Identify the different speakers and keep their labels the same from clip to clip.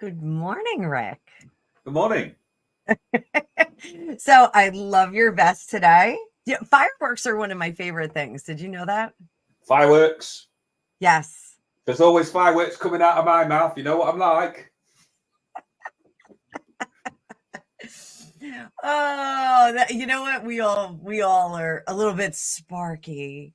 Speaker 1: Good morning, Rick.
Speaker 2: Good morning.
Speaker 1: So I love your vest today. Yeah, fireworks are one of my favorite things. Did you know that?
Speaker 2: Fireworks.
Speaker 1: Yes.
Speaker 2: There's always fireworks coming out of my mouth. You know what I'm like.
Speaker 1: Oh, you know what? We all are a little bit sparky.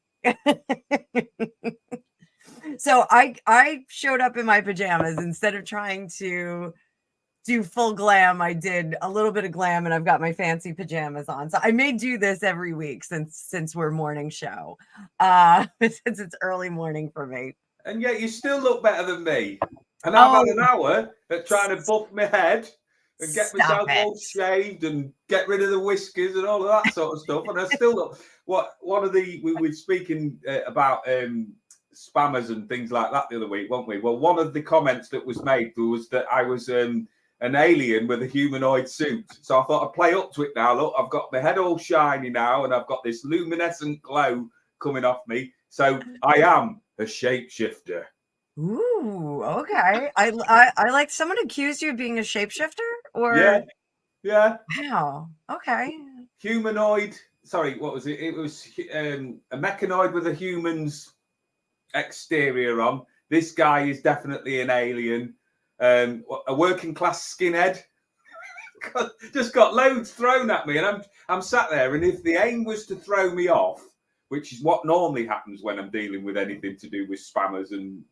Speaker 1: So I showed up in my pajamas instead of trying to do full glam. I did a little bit of glam, and I've got my fancy pajamas on. So I may do this every week since we're morning show, since it's early morning for me.
Speaker 2: And yet you still look better than me. And I've had
Speaker 1: Oh,
Speaker 2: an hour at trying to buff my head and get
Speaker 1: stop
Speaker 2: myself
Speaker 1: it.
Speaker 2: all shaved and get rid of the whiskers and all of that sort of stuff. And I still look. We were speaking about spammers and things like that the other week, weren't we? Well, one of the comments that was made was that I was an alien with a humanoid suit. So I thought I'd play up to it now. Look, I've got my head all shiny now and I've got this luminescent glow coming off me. So I am a shapeshifter.
Speaker 1: Ooh, okay. I like someone accused you of being a shapeshifter,
Speaker 2: Yeah,
Speaker 1: or
Speaker 2: yeah.
Speaker 1: wow. Okay.
Speaker 2: Humanoid. Sorry, what was it? It was a mechanoid with a human's exterior on. This guy is definitely an alien. A working class skinhead. Just got loads thrown at me, and I'm sat there. And if the aim was to throw me off, which is what normally happens when I'm dealing with anything to do with spammers and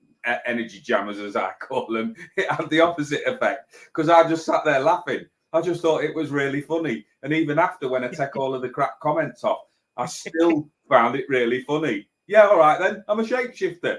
Speaker 2: energy jammers, as I call them, it had the opposite effect because I just sat there laughing. I just thought it was really funny. And even after, when I take all of the crap comments off, I still found it really funny. Yeah, all right then. I'm a shapeshifter.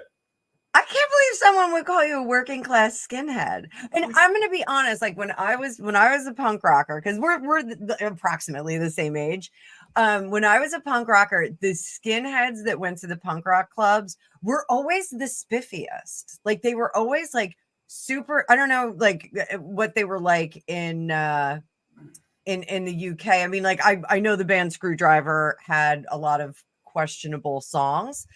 Speaker 1: I can't believe someone would call you a working class skinhead. And I'm going to be honest, like when I was a punk rocker, because we're approximately the same age. When I was a punk rocker, the skinheads that went to the punk rock clubs were always the spiffiest. Like they were always like super. I don't know, like what they were like in the UK. I mean, like I know the band Screwdriver had a lot of questionable songs.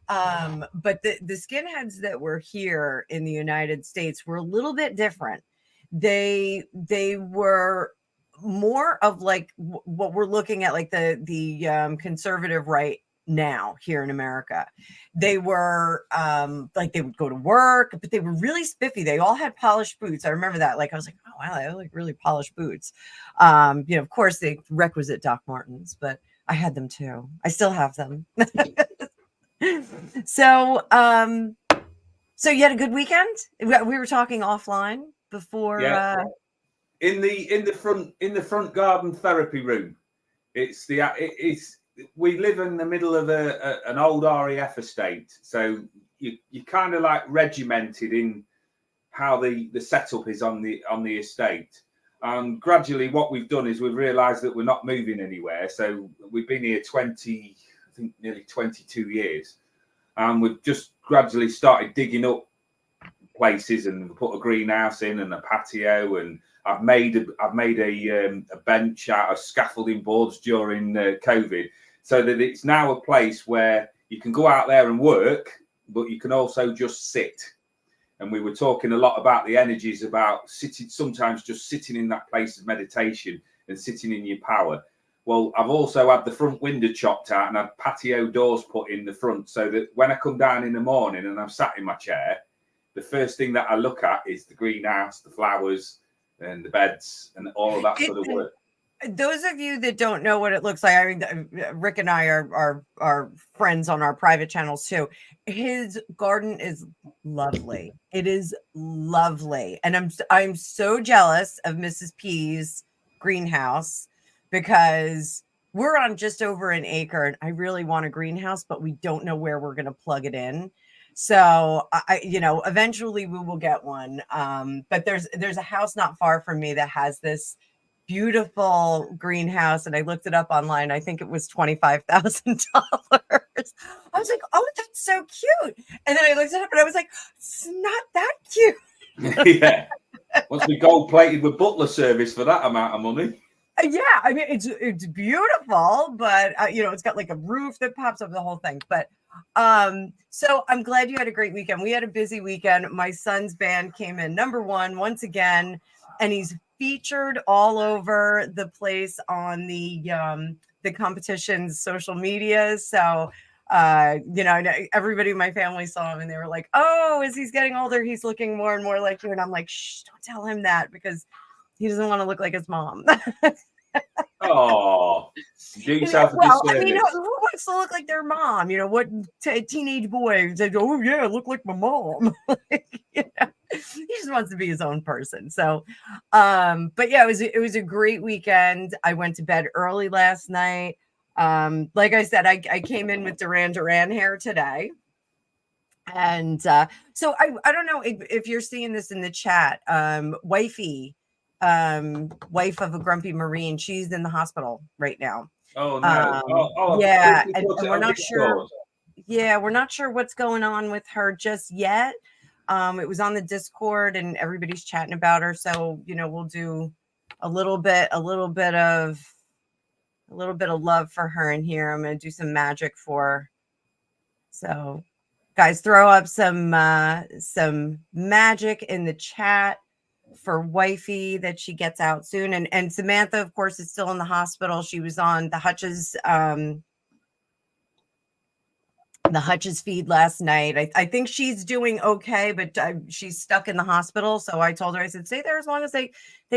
Speaker 1: But the skinheads that were here in the United States were a little bit different. They were more of like what we're looking at, like the conservative right now here in America. They were like they would go to work, but they were really spiffy. They all had polished boots. I remember that. Like I was like, oh wow, they have like really polished boots. Of course they requisite Doc Martens, but I had them too. I still have them. So, so you had a good weekend? We were talking offline before.
Speaker 2: Yeah, in the front garden therapy room. It's we live in the middle of an old RAF estate, so you're kind of like regimented in how the setup is on the estate. And gradually, what we've done is we've realised that we're not moving anywhere. So we've been here nearly 22 years, and we've just gradually started digging up places and put a greenhouse in and a patio, and I've made a bench out of scaffolding boards during COVID, so that it's now a place where you can go out there and work, but you can also just sit. And we were talking a lot about the energies about sitting, sometimes just sitting in that place of meditation and sitting in your power. Well, I've also had the front window chopped out and had patio doors put in the front, so that when I come down in the morning and I'm sat in my chair, the first thing that I look at is the greenhouse, the flowers, and the beds, and all of that sort of work.
Speaker 1: Those of you that don't know what it looks like, I mean, Rick and I are friends on our private channels too. His garden is lovely. It is lovely, and I'm so jealous of Mrs. P's greenhouse because we're on just over an acre, and I really want a greenhouse, but we don't know where we're going to plug it in. So eventually we will get one. But there's a house not far from me that has this beautiful greenhouse, and I looked it up online. I think it was $25,000. I was like, oh, that's so cute. And then I looked it up and I was like, it's not that cute.
Speaker 2: Yeah. Must be gold plated with butler service for that amount of money.
Speaker 1: Yeah, I mean it's beautiful, but it's got like a roof that pops up, the whole thing. But So I'm glad you had a great weekend. We had a busy weekend. My son's band came in #1 once again, and he's featured all over the place on the competition's social media. So everybody in my family saw him and they were like, oh, as he's getting older, he's looking more and more like you. And I'm like, shh, don't tell him that because he doesn't want to look like his mom.
Speaker 2: Oh, do yourself a
Speaker 1: Well, I mean,
Speaker 2: disservice.
Speaker 1: who wants to look like their mom? What teenage boy said, oh, yeah, I look like my mom. He just wants to be his own person. So, but yeah, it was a great weekend. I went to bed early last night. Like I said, I came in with Duran Duran hair today. And so I don't know if you're seeing this in the chat. Wifey, wife of a grumpy Marine, she's in the hospital right now.
Speaker 2: Oh no!
Speaker 1: Yeah, and
Speaker 2: Put it
Speaker 1: we're
Speaker 2: on
Speaker 1: not sure.
Speaker 2: Discord.
Speaker 1: Yeah, we're not sure what's going on with her just yet. It was on the Discord, and everybody's chatting about her. So we'll do a little bit of love for her in here. I'm going to do some magic for her. So, guys, throw up some magic in the chat for wifey that she gets out soon. And Samantha, of course, is still in the hospital. She was on the Hutch's feed last night. I think she's doing okay, but she's stuck in the hospital. So I told her, I said, stay there as long as they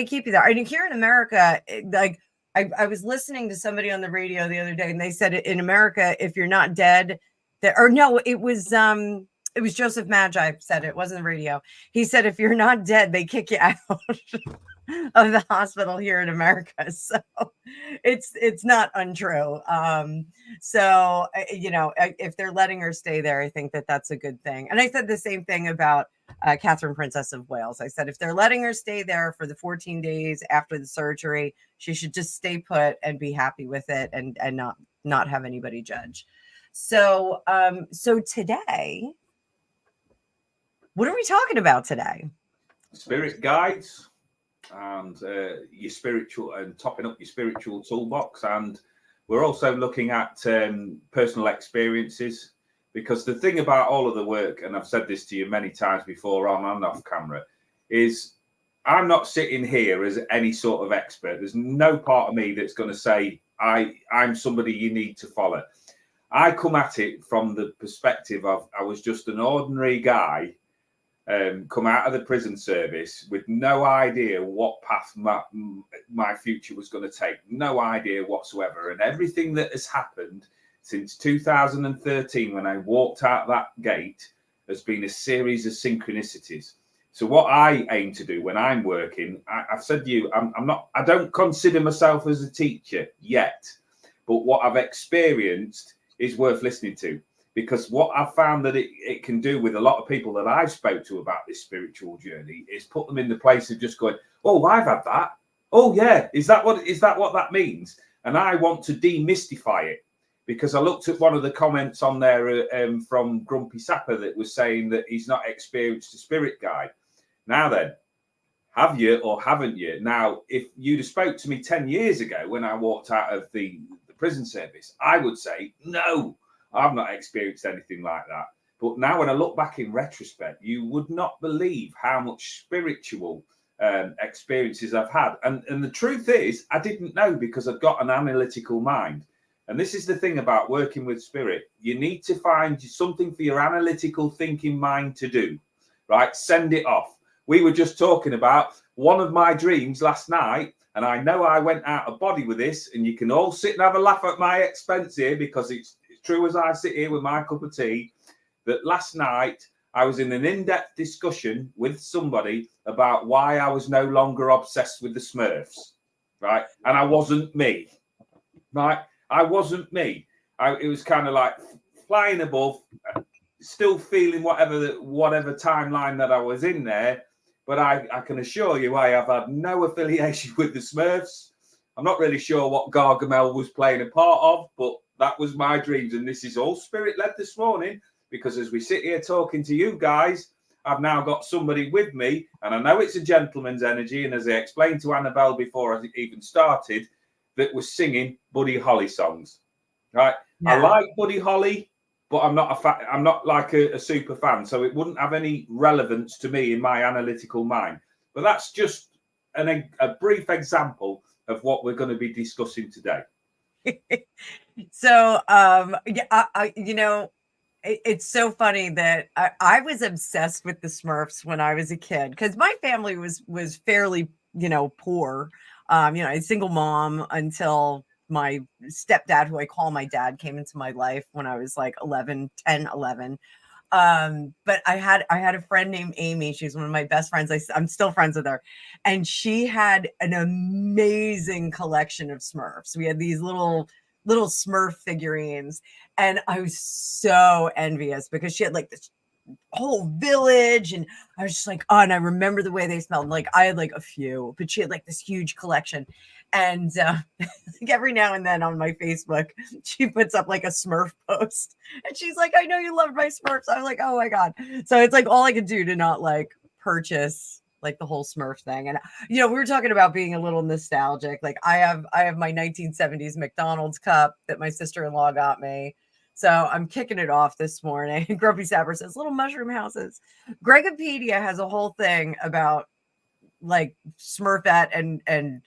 Speaker 1: keep you there. I mean, here in America, like I was listening to somebody on the radio the other day, and they said in America, if you're not dead, it was Joseph Magi said it wasn't the radio. He said, if you're not dead, they kick you out of the hospital here in America. So it's not untrue. So if they're letting her stay there, I think that's a good thing. And I said the same thing about Catherine, Princess of Wales. I said, if they're letting her stay there for the 14 days after the surgery, she should just stay put and be happy with it and not have anybody judge. So today, what are we talking about today?
Speaker 2: Spirit guides and your spiritual and topping up your spiritual toolbox. And we're also looking at personal experiences, because the thing about all of the work, and I've said this to you many times before on and off camera, is I'm not sitting here as any sort of expert. There's no part of me that's going to say I'm somebody you need to follow. I come at it from the perspective of I was just an ordinary guy, come out of the prison service with no idea what path my future was going to take, no idea whatsoever. And everything that has happened since 2013, when I walked out that gate, has been a series of synchronicities. So what I aim to do when I'm working, I've said to you, I don't consider myself as a teacher yet, but what I've experienced is worth listening to, because what I've found that it can do with a lot of people that I've spoke to about this spiritual journey is put them in the place of just going, oh, I've had that. Oh yeah, is that what that means? And I want to demystify it, because I looked at one of the comments on there from Grumpy Sapper that was saying that he's not experienced a spirit guide. Now then, have you or haven't you? Now, if you'd have spoke to me 10 years ago when I walked out of the prison service, I would say, no, I've not experienced anything like that. But now when I look back in retrospect, you would not believe how much spiritual experiences I've had. And the truth is, I didn't know, because I've got an analytical mind. And this is the thing about working with spirit. You need to find something for your analytical thinking mind to do, right? Send it off. We were just talking about one of my dreams last night, and I know I went out of body with this, and you can all sit and have a laugh at my expense here, because it's true as I sit here with my cup of tea, that last night I was in an in-depth discussion with somebody about why I was no longer obsessed with the Smurfs, right? And I wasn't me, right? I wasn't me. It was kind of like flying above, still feeling whatever timeline that I was in there. But I can assure you, I have had no affiliation with the Smurfs. I'm not really sure what Gargamel was playing a part of, but that was my dreams. And this is all spirit-led this morning, because as we sit here talking to you guys, I've now got somebody with me, and I know it's a gentleman's energy. And as I explained to Annabelle before I even started, that was singing Buddy Holly songs, right? Yeah. I like Buddy Holly. but I'm not I'm not like a super fan, so it wouldn't have any relevance to me in my analytical mind. But that's just a brief example of what we're going to be discussing today.
Speaker 1: So, it's so funny that I was obsessed with the Smurfs when I was a kid because my family was fairly, poor. A single mom until my stepdad, who I call my dad, came into my life when I was like 11. But I had a friend named Amy. She's one of my best friends. I'm still friends with her, and she had an amazing collection of Smurfs. We had these little Smurf figurines, and I was so envious because she had like this whole village, and I was just like, oh, and I remember the way they smelled. Like I had like a few, but she had like this huge collection. And like every now and then on my Facebook, she puts up like a Smurf post, and she's like, I know you love my Smurfs. I'm like, oh my God. So it's like all I could do to not like purchase like the whole Smurf thing. And we were talking about being a little nostalgic. Like I have my 1970s McDonald's cup that my sister-in-law got me. So I'm kicking it off this morning. Grumpy Sapper says little mushroom houses. Gregopedia has a whole thing about like Smurfette and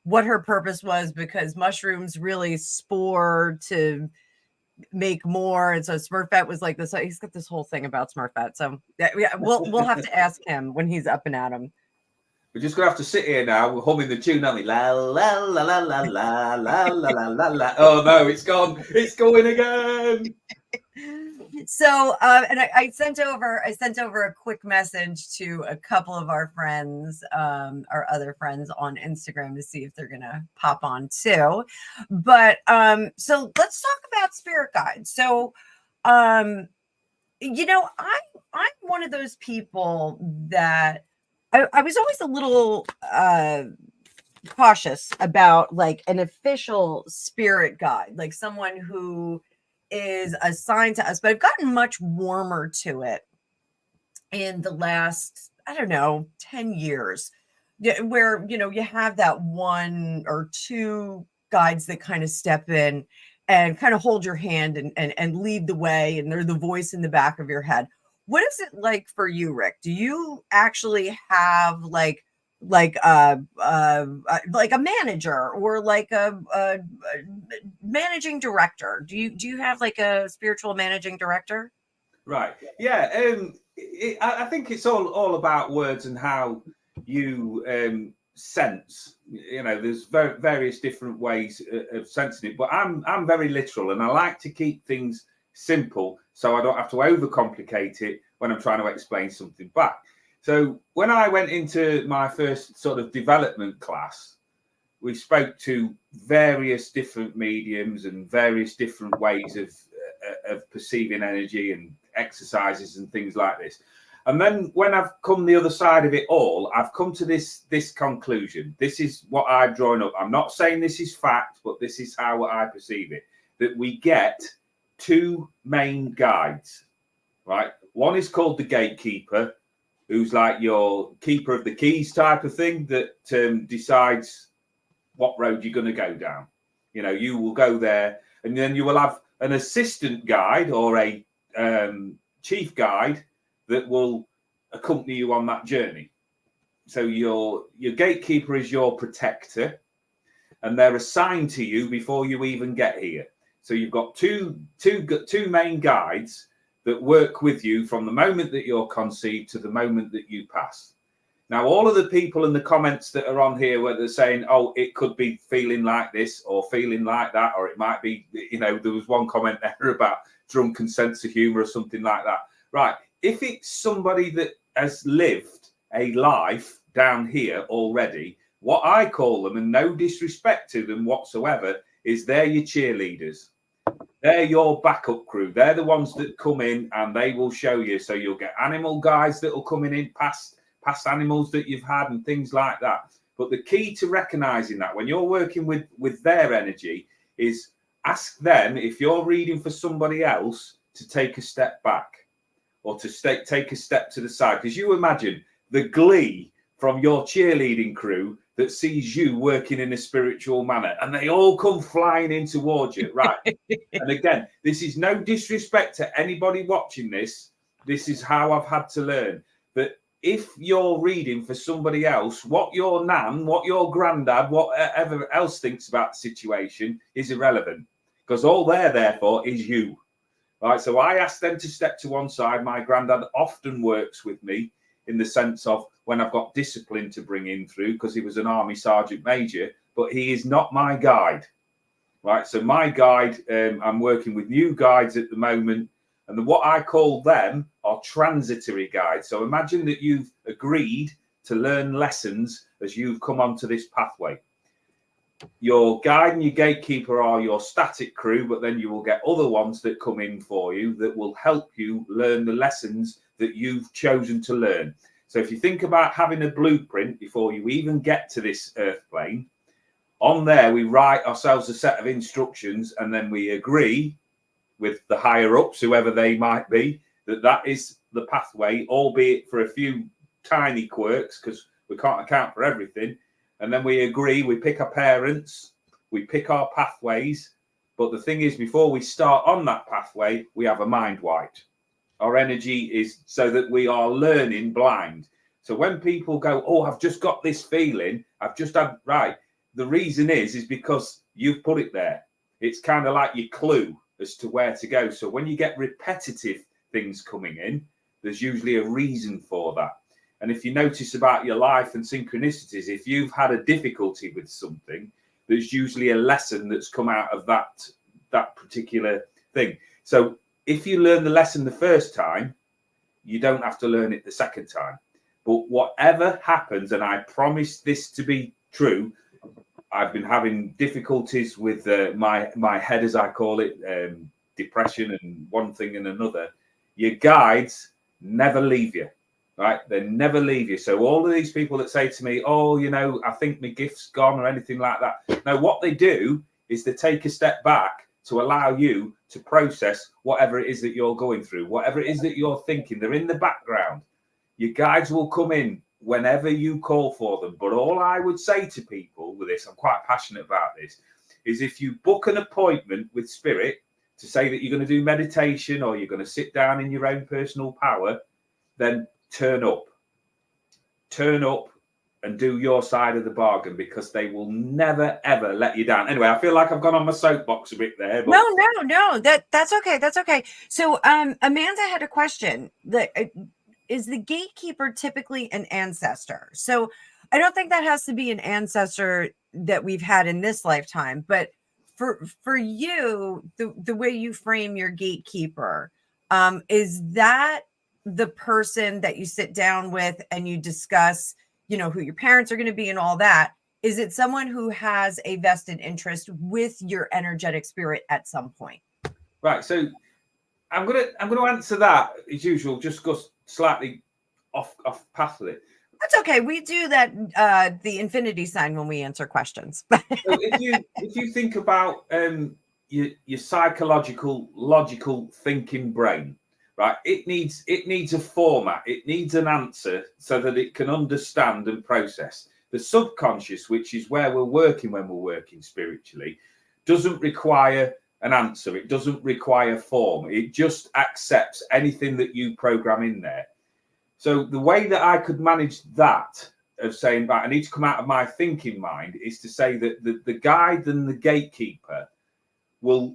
Speaker 1: what her purpose was, because mushrooms really spore to make more. And so Smurfette was like this. He's got this whole thing about Smurfette. So yeah, we'll have to ask him when he's up and at him.
Speaker 2: We're just gonna have to sit here now. We're humming the tune, aren't we? La la la la la la la la la la la. Oh no, it's gone. It's going again.
Speaker 1: So, and I sent over a quick message to a couple of our friends, our other friends on Instagram, to see if they're gonna pop on too. But so let's talk about spirit guides. So, I'm one of those people that I was always a little cautious about like an official spirit guide, like someone who is assigned to us, but I've gotten much warmer to it in the last, I don't know, 10 years, where, you have that one or two guides that kind of step in and kind of hold your hand and lead the way. And they're the voice in the back of your head. What is it like for you, Rick? Do you actually have like a manager or like a managing director? Do you have like a spiritual managing director?
Speaker 2: Right. Yeah. I think it's all about words and how you sense. There's various different ways of sensing it, but I'm very literal, and I like to keep things simple so I don't have to overcomplicate it when I'm trying to explain something back. So when I went into my first sort of development class, we spoke to various different mediums and various different ways of perceiving energy and exercises and things like this. And then when I've come the other side of it all, I've come to this conclusion. This is what I've drawn up. I'm not saying this is fact, but this is how I perceive it. That we get two main guides, right? One is called the gatekeeper, who's like your keeper of the keys type of thing, that decides what road you're going to go down. You will go there, and then you will have an assistant guide or a chief guide that will accompany you on that journey. So your gatekeeper is your protector, and they're assigned to you before you even get here. So you've got two main guides that work with you from the moment that you're conceived to the moment that you pass. Now, all of the people in the comments that are on here, where they're saying, oh, it could be feeling like this or feeling like that, or it might be, there was one comment there about drunken sense of humor or something like that. Right. If it's somebody that has lived a life down here already, what I call them, and no disrespect to them whatsoever, is they're your cheerleaders. They're your backup crew. They're the ones that come in and they will show you. So you'll get animal guides that will come in past animals that you've had and things like that. But the key to recognizing that when you're working with their energy is ask them, if you're reading for somebody else, to take a step back or to take a step to the side. Because you imagine the glee from your cheerleading crew that sees you working in a spiritual manner, and they all come flying in towards you, right? And again, this is no disrespect to anybody watching this. This is how I've had to learn that if you're reading for somebody else, what your nan, what your granddad, whatever else thinks about the situation is irrelevant, because all they're there for is you. Right, so I asked them to step to one side. My granddad often works with me in the sense of when I've got discipline to bring him through, because he was an army sergeant major, but he is not my guide. Right, so my guide, I'm working with new guides at the moment, and what I call them are transitory guides. So imagine that you've agreed to learn lessons as you've come onto this pathway. Your guide and your gatekeeper are your static crew, but then you will get other ones that come in for you that will help you learn the lessons that you've chosen to learn. So if you think about having a blueprint before you even get to this earth plane, on there we write ourselves a set of instructions, and then we agree with the higher ups, whoever they might be, that is the pathway, albeit for a few tiny quirks, because we can't account for everything. And then we agree, we pick our parents, we pick our pathways. But the thing is, before we start on that pathway, we have a mind white. Our energy is so that we are learning blind. So when people go, oh, I've just got this feeling, I've just had, right. The reason is because you've put it there. It's kind of like your clue as to where to go. So when you get repetitive things coming in, there's usually a reason for that. And if you notice about your life and synchronicities, if you've had a difficulty with something, there's usually a lesson that's come out of that particular thing. So if you learn the lesson the first time, you don't have to learn it the second time. But whatever happens, and I promise this to be true, I've been having difficulties with my head, as I call it, depression and one thing and another. Your guides never leave you. Right, they never leave you. So all of these people that say to me, oh, you know, I think my gift's gone or anything like that. No, what they do is they take a step back to allow you to process whatever it is that you're going through, whatever it is that you're thinking. They're in the background. Your guides will come in whenever you call for them. But all I would say to people with this, I'm quite passionate about this, is if you book an appointment with Spirit to say that you're going to do meditation or you're going to sit down in your own personal power, then turn up and do your side of the bargain, because they will never ever let you down. Anyway, I feel like I've gone on my soapbox a bit there, but
Speaker 1: no, that's okay. So Amanda had a question. Is the gatekeeper typically an ancestor? So I don't think that has to be an ancestor that we've had in this lifetime, but for you, the way you frame your gatekeeper, is that the person that you sit down with and you discuss, you know, who your parents are going to be and all that? Is it someone who has a vested interest with your energetic spirit at some point?
Speaker 2: Right. So I'm gonna answer that as usual, just go slightly off path with it.
Speaker 1: That's okay. We do that, the infinity sign, when we answer questions.
Speaker 2: So if you think about your psychological, logical thinking brain, right? It needs a format. It needs an answer so that it can understand and process. The subconscious, which is where we're working when we're working spiritually, doesn't require an answer. It doesn't require form. It just accepts anything that you program in there. So the way that I could manage that, of saying, I need to come out of my thinking mind, is to say that the guide and the gatekeeper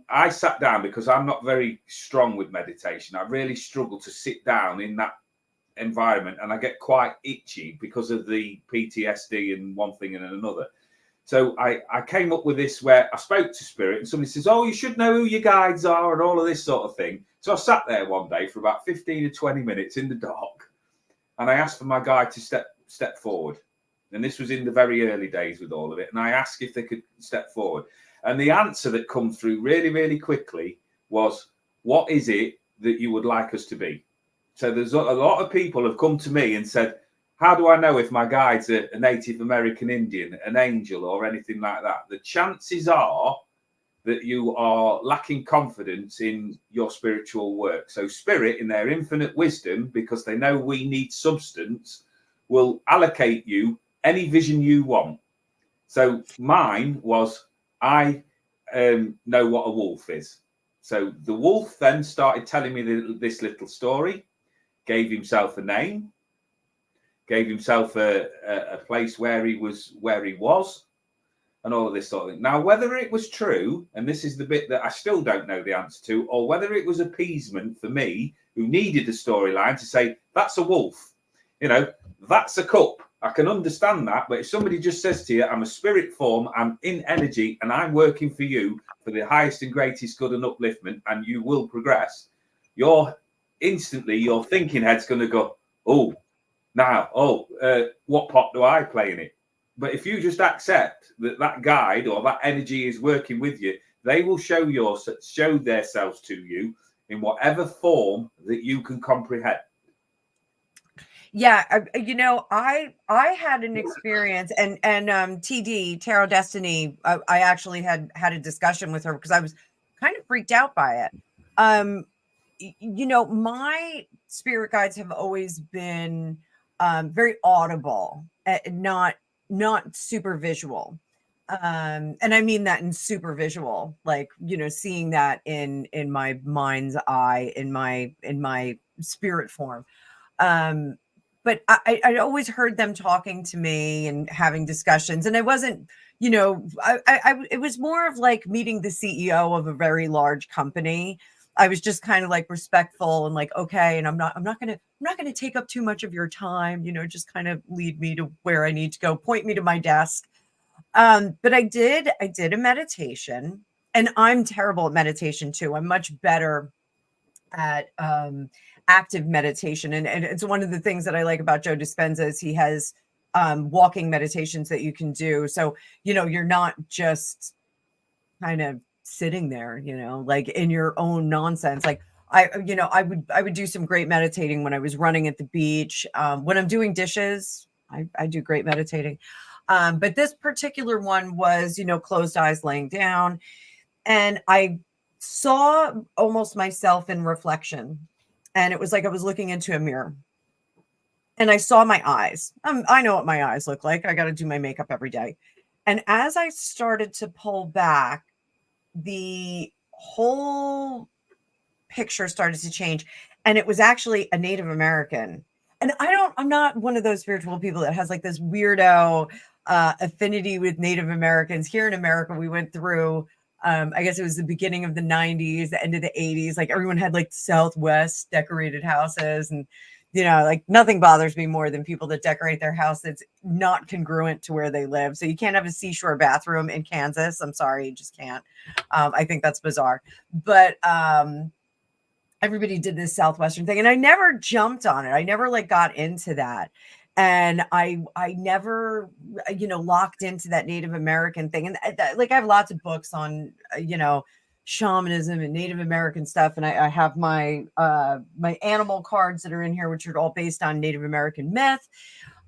Speaker 2: I sat down, because I'm not very strong with meditation. I really struggle to sit down in that environment, and I get quite itchy because of the PTSD and one thing and another. So I came up with this, where I spoke to Spirit, and somebody says, oh, you should know who your guides are and all of this sort of thing. So I sat there one day for about 15 or 20 minutes in the dark, and I asked for my guide to step forward. And this was in the very early days with all of it. And I asked if they could step forward. And the answer that come through really, really quickly was, what is it that you would like us to be? So there's a lot of people have come to me and said, how do I know if my guide's a Native American Indian, an angel, or anything like that? The chances are that you are lacking confidence in your spiritual work. So Spirit, in their infinite wisdom, because they know we need substance, will allocate you any vision you want. So mine was, I know what a wolf is. So the wolf then started telling me this little story, gave himself a name, gave himself a place where he was, and all of this sort of thing. Now, whether it was true, and this is the bit that I still don't know the answer to, or whether it was appeasement for me, who needed a storyline to say, that's a wolf, that's a cup. I can understand that. But if somebody just says to you, I'm a spirit form, I'm in energy, and I'm working for you for the highest and greatest good and upliftment, and you will progress, your thinking head's going to go, oh, now, what part do I play in it? But if you just accept that guide or that energy is working with you, they will show themselves to you in whatever form that you can comprehend.
Speaker 1: Yeah, I had an experience, and TD Tarot Destiny. I actually had a discussion with her because I was kind of freaked out by it. My spirit guides have always been very audible, not super visual. And I mean that in super visual, like, seeing that in my mind's eye, in my spirit form. But I'd always heard them talking to me and having discussions, and it wasn't, it was more of like meeting the CEO of a very large company. I was just kind of like respectful and like, okay, and I'm not gonna take up too much of your time, just kind of lead me to where I need to go, point me to my desk. But I did a meditation, and I'm terrible at meditation too. I'm much better at active meditation, and it's one of the things that I like about Joe Dispenza is he has walking meditations that you can do. So you're not just kind of sitting there, like in your own nonsense. Like I would do some great meditating when I was running at the beach. When I'm doing dishes, I do great meditating. But this particular one was, closed eyes, laying down, and I saw almost myself in reflection. And it was like I was looking into a mirror, and I saw my eyes. I know what my eyes look like. I got to do my makeup every day. And as I started to pull back, the whole picture started to change. And it was actually a Native American. And I'm not one of those spiritual people that has like this weirdo affinity with Native Americans. Here in America, we went through, I guess it was the beginning of the 90s, the end of the 80s. Like everyone had like Southwest decorated houses, and like nothing bothers me more than people that decorate their house that's not congruent to where they live. So you can't have a seashore bathroom in Kansas. I'm sorry, you just can't. I think that's bizarre. But everybody did this Southwestern thing, and I never jumped on it. I never like got into that. And I never, locked into that Native American thing. And like I have lots of books on, shamanism and Native American stuff. And I have my my animal cards that are in here, which are all based on Native American myth.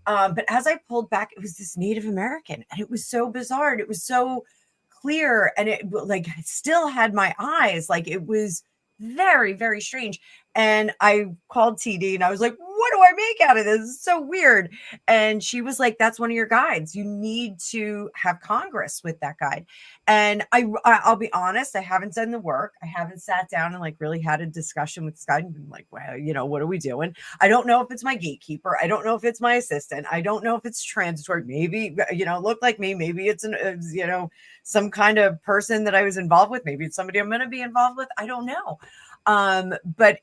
Speaker 1: But as I pulled back, it was this Native American, and it was so bizarre. And it was so clear, and it like still had my eyes. Like it was very, very strange. And I called TD and I was like, what do I make out of this? It's so weird. And she was like, that's one of your guides. You need to have Congress with that guide. And I'll be honest, I haven't done the work. I haven't sat down and like really had a discussion with this guy and been like, well, what are we doing? I don't know if it's my gatekeeper. I don't know if it's my assistant. I don't know if it's transitory. Maybe, look like me. Maybe it's some kind of person that I was involved with. Maybe it's somebody I'm going to be involved with. I don't know. But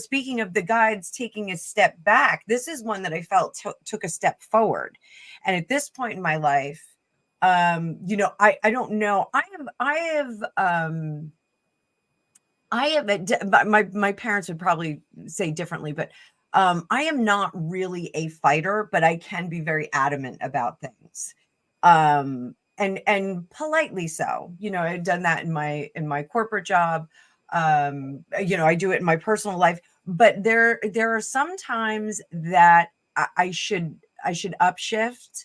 Speaker 1: speaking of the guides taking a step back, this is one that I felt took a step forward. And at this point in my life, I don't know. My parents would probably say differently, but I am not really a fighter, but I can be very adamant about things. And politely so. I've done that in my corporate job. I do it in my personal life, but there are some times that I should upshift,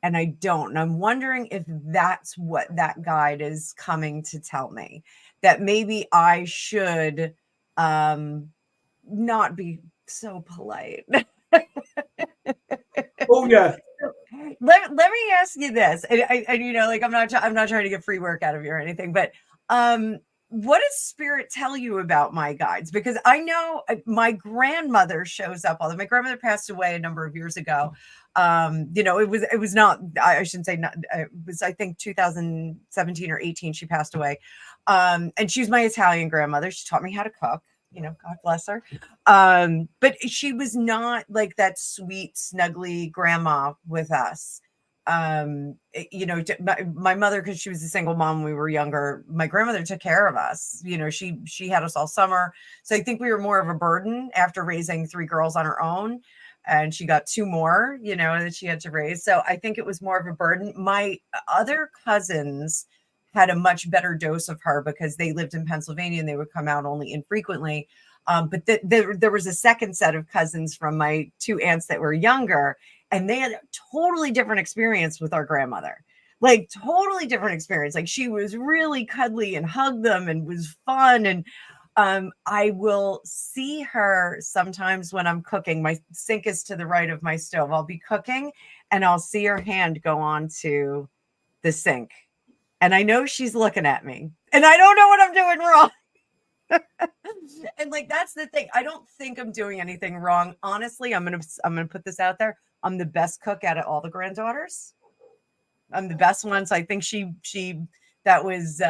Speaker 1: and I don't. And I'm wondering if that's what that guide is coming to tell me, that maybe I should not be so polite.
Speaker 2: Oh yeah.
Speaker 1: let me ask you this, and you know, like I'm not trying to get free work out of you or anything, but what does spirit tell you about my guides? Because I know my grandmother shows up all the. My grandmother passed away a number of years ago. You know, it was not. I shouldn't say not. It was, I think, 2017 or 18. She passed away, and she's my Italian grandmother. She taught me how to cook. You know, God bless her. But she was not like that sweet, snuggly grandma with us. You know, my mother, because she was a single mom when we were younger, my grandmother took care of us. You know, she had us all summer. So I think we were more of a burden after raising 3 girls on her own. And she got 2 more, you know, that she had to raise. So I think it was more of a burden. My other cousins had a much better dose of her because they lived in Pennsylvania and they would come out only infrequently. But there was a second set of cousins from my 2 aunts that were younger, and they had a totally different experience with our grandmother. Like totally different experience. Like she was really cuddly and hugged them and was fun. And I will see her sometimes when I'm cooking. My sink is to the right of my stove. I'll be cooking and I'll see her hand go on to the sink. And I know she's looking at me. And I don't know what I'm doing wrong. And like that's the thing. I don't think I'm doing anything wrong. Honestly, I'm gonna put this out there. I'm the best cook out of all the granddaughters. I'm the best one. So I think she that was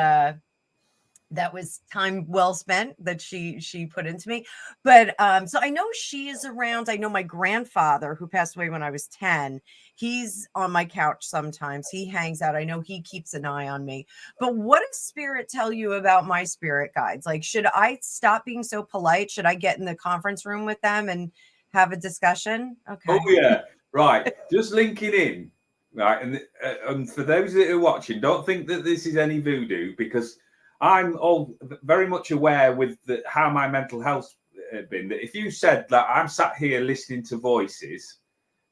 Speaker 1: time well spent that she put into me. But so I know she is around. I know my grandfather, who passed away when I was 10, he's on my couch sometimes. He hangs out. I know he keeps an eye on me. But what does spirit tell you about my spirit guides? Like, should I stop being so polite? Should I get in the conference room with them and have a discussion? Okay.
Speaker 2: Oh yeah, right. Just linking in, right. And for those that are watching, don't think that this is any voodoo, because I'm all very much aware with how my mental health had been. That if you said that I'm sat here listening to voices,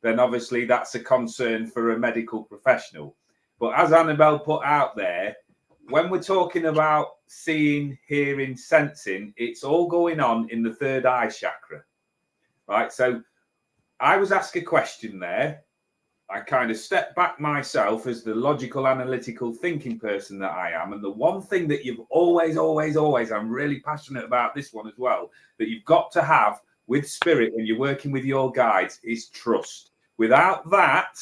Speaker 2: then obviously that's a concern for a medical professional. But as Annabelle put out there, when we're talking about seeing, hearing, sensing, it's all going on in the third eye chakra, right? So I was asked a question there. I kind of stepped back myself as the logical, analytical thinking person that I am. And the one thing that you've always, I'm really passionate about this one as well, that you've got to have with spirit when you're working with your guides is trust. Without that,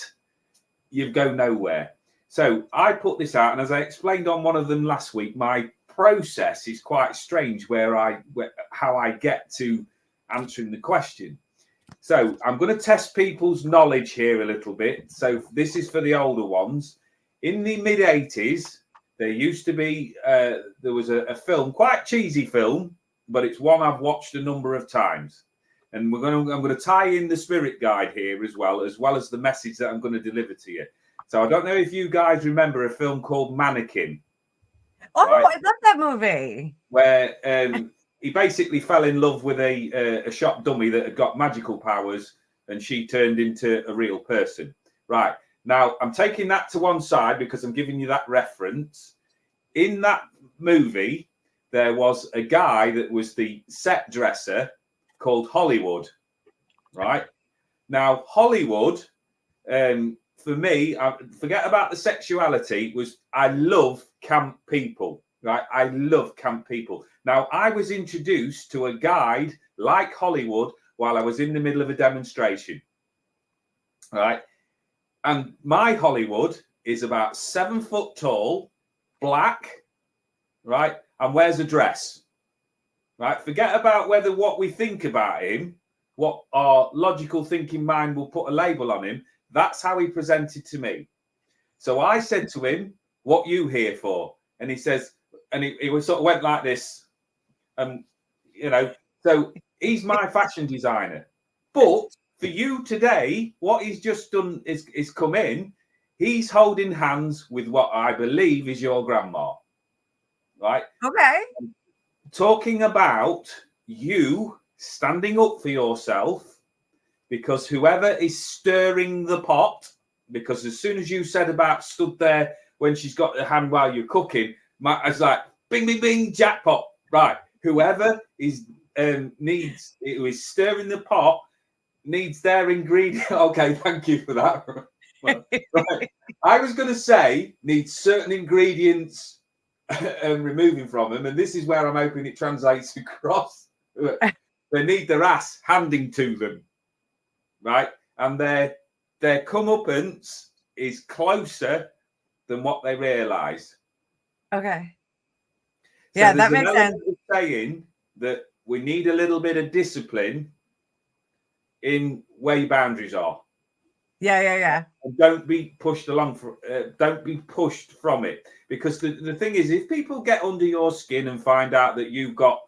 Speaker 2: you go nowhere. So I put this out, and as I explained on one of them last week, my process is quite strange how I get to answering the question. So I'm going to test people's knowledge here a little bit. So this is for the older ones. In the mid-80s, there used to be, there was a film, quite cheesy film, but it's one I've watched a number of times. And I'm going to tie in the spirit guide here as well as the message that I'm going to deliver to you. So I don't know if you guys remember a film called Mannequin.
Speaker 1: Oh, right? I love that movie.
Speaker 2: Where he basically fell in love with a shop dummy that had got magical powers, and she turned into a real person. Right. Now, I'm taking that to one side because I'm giving you that reference. In that movie, there was a guy that was the set dresser called Hollywood. Right. Now, Hollywood, for me, forget about the sexuality, I love camp people. Right. I love camp people. Now, I was introduced to a guide like Hollywood while I was in the middle of a demonstration. Right. And my Hollywood is about 7 foot tall, black, right, and wears a dress. Right. Forget about what we think about him, what our logical thinking mind will put a label on him. That's how he presented to me. So I said to him, "What you here for?" And he says, and he sort of went like this. So he's my fashion designer. But for you today, what he's just done is come in. He's holding hands with what I believe is your grandma. Right?
Speaker 1: Okay.
Speaker 2: Talking about you standing up for yourself, because whoever is stirring the pot, because as soon as you said about stood there when she's got her hand while you're cooking, I was like, bing, bing, bing, jackpot. Right. Whoever is who is stirring the pot needs their ingredient. Okay, thank you for that. Well, right. I was going to say needs certain ingredients removing from them, and this is where I'm hoping it translates across. They need their ass handing to them, right? And their comeuppance is closer than what they realise.
Speaker 1: Okay.
Speaker 2: So
Speaker 1: Yeah,
Speaker 2: there's
Speaker 1: that
Speaker 2: an
Speaker 1: makes sense.
Speaker 2: element of saying that we need a little bit of discipline in where your boundaries are.
Speaker 1: Yeah.
Speaker 2: And don't be pushed along don't be pushed from it, because the thing is, if people get under your skin and find out that you've got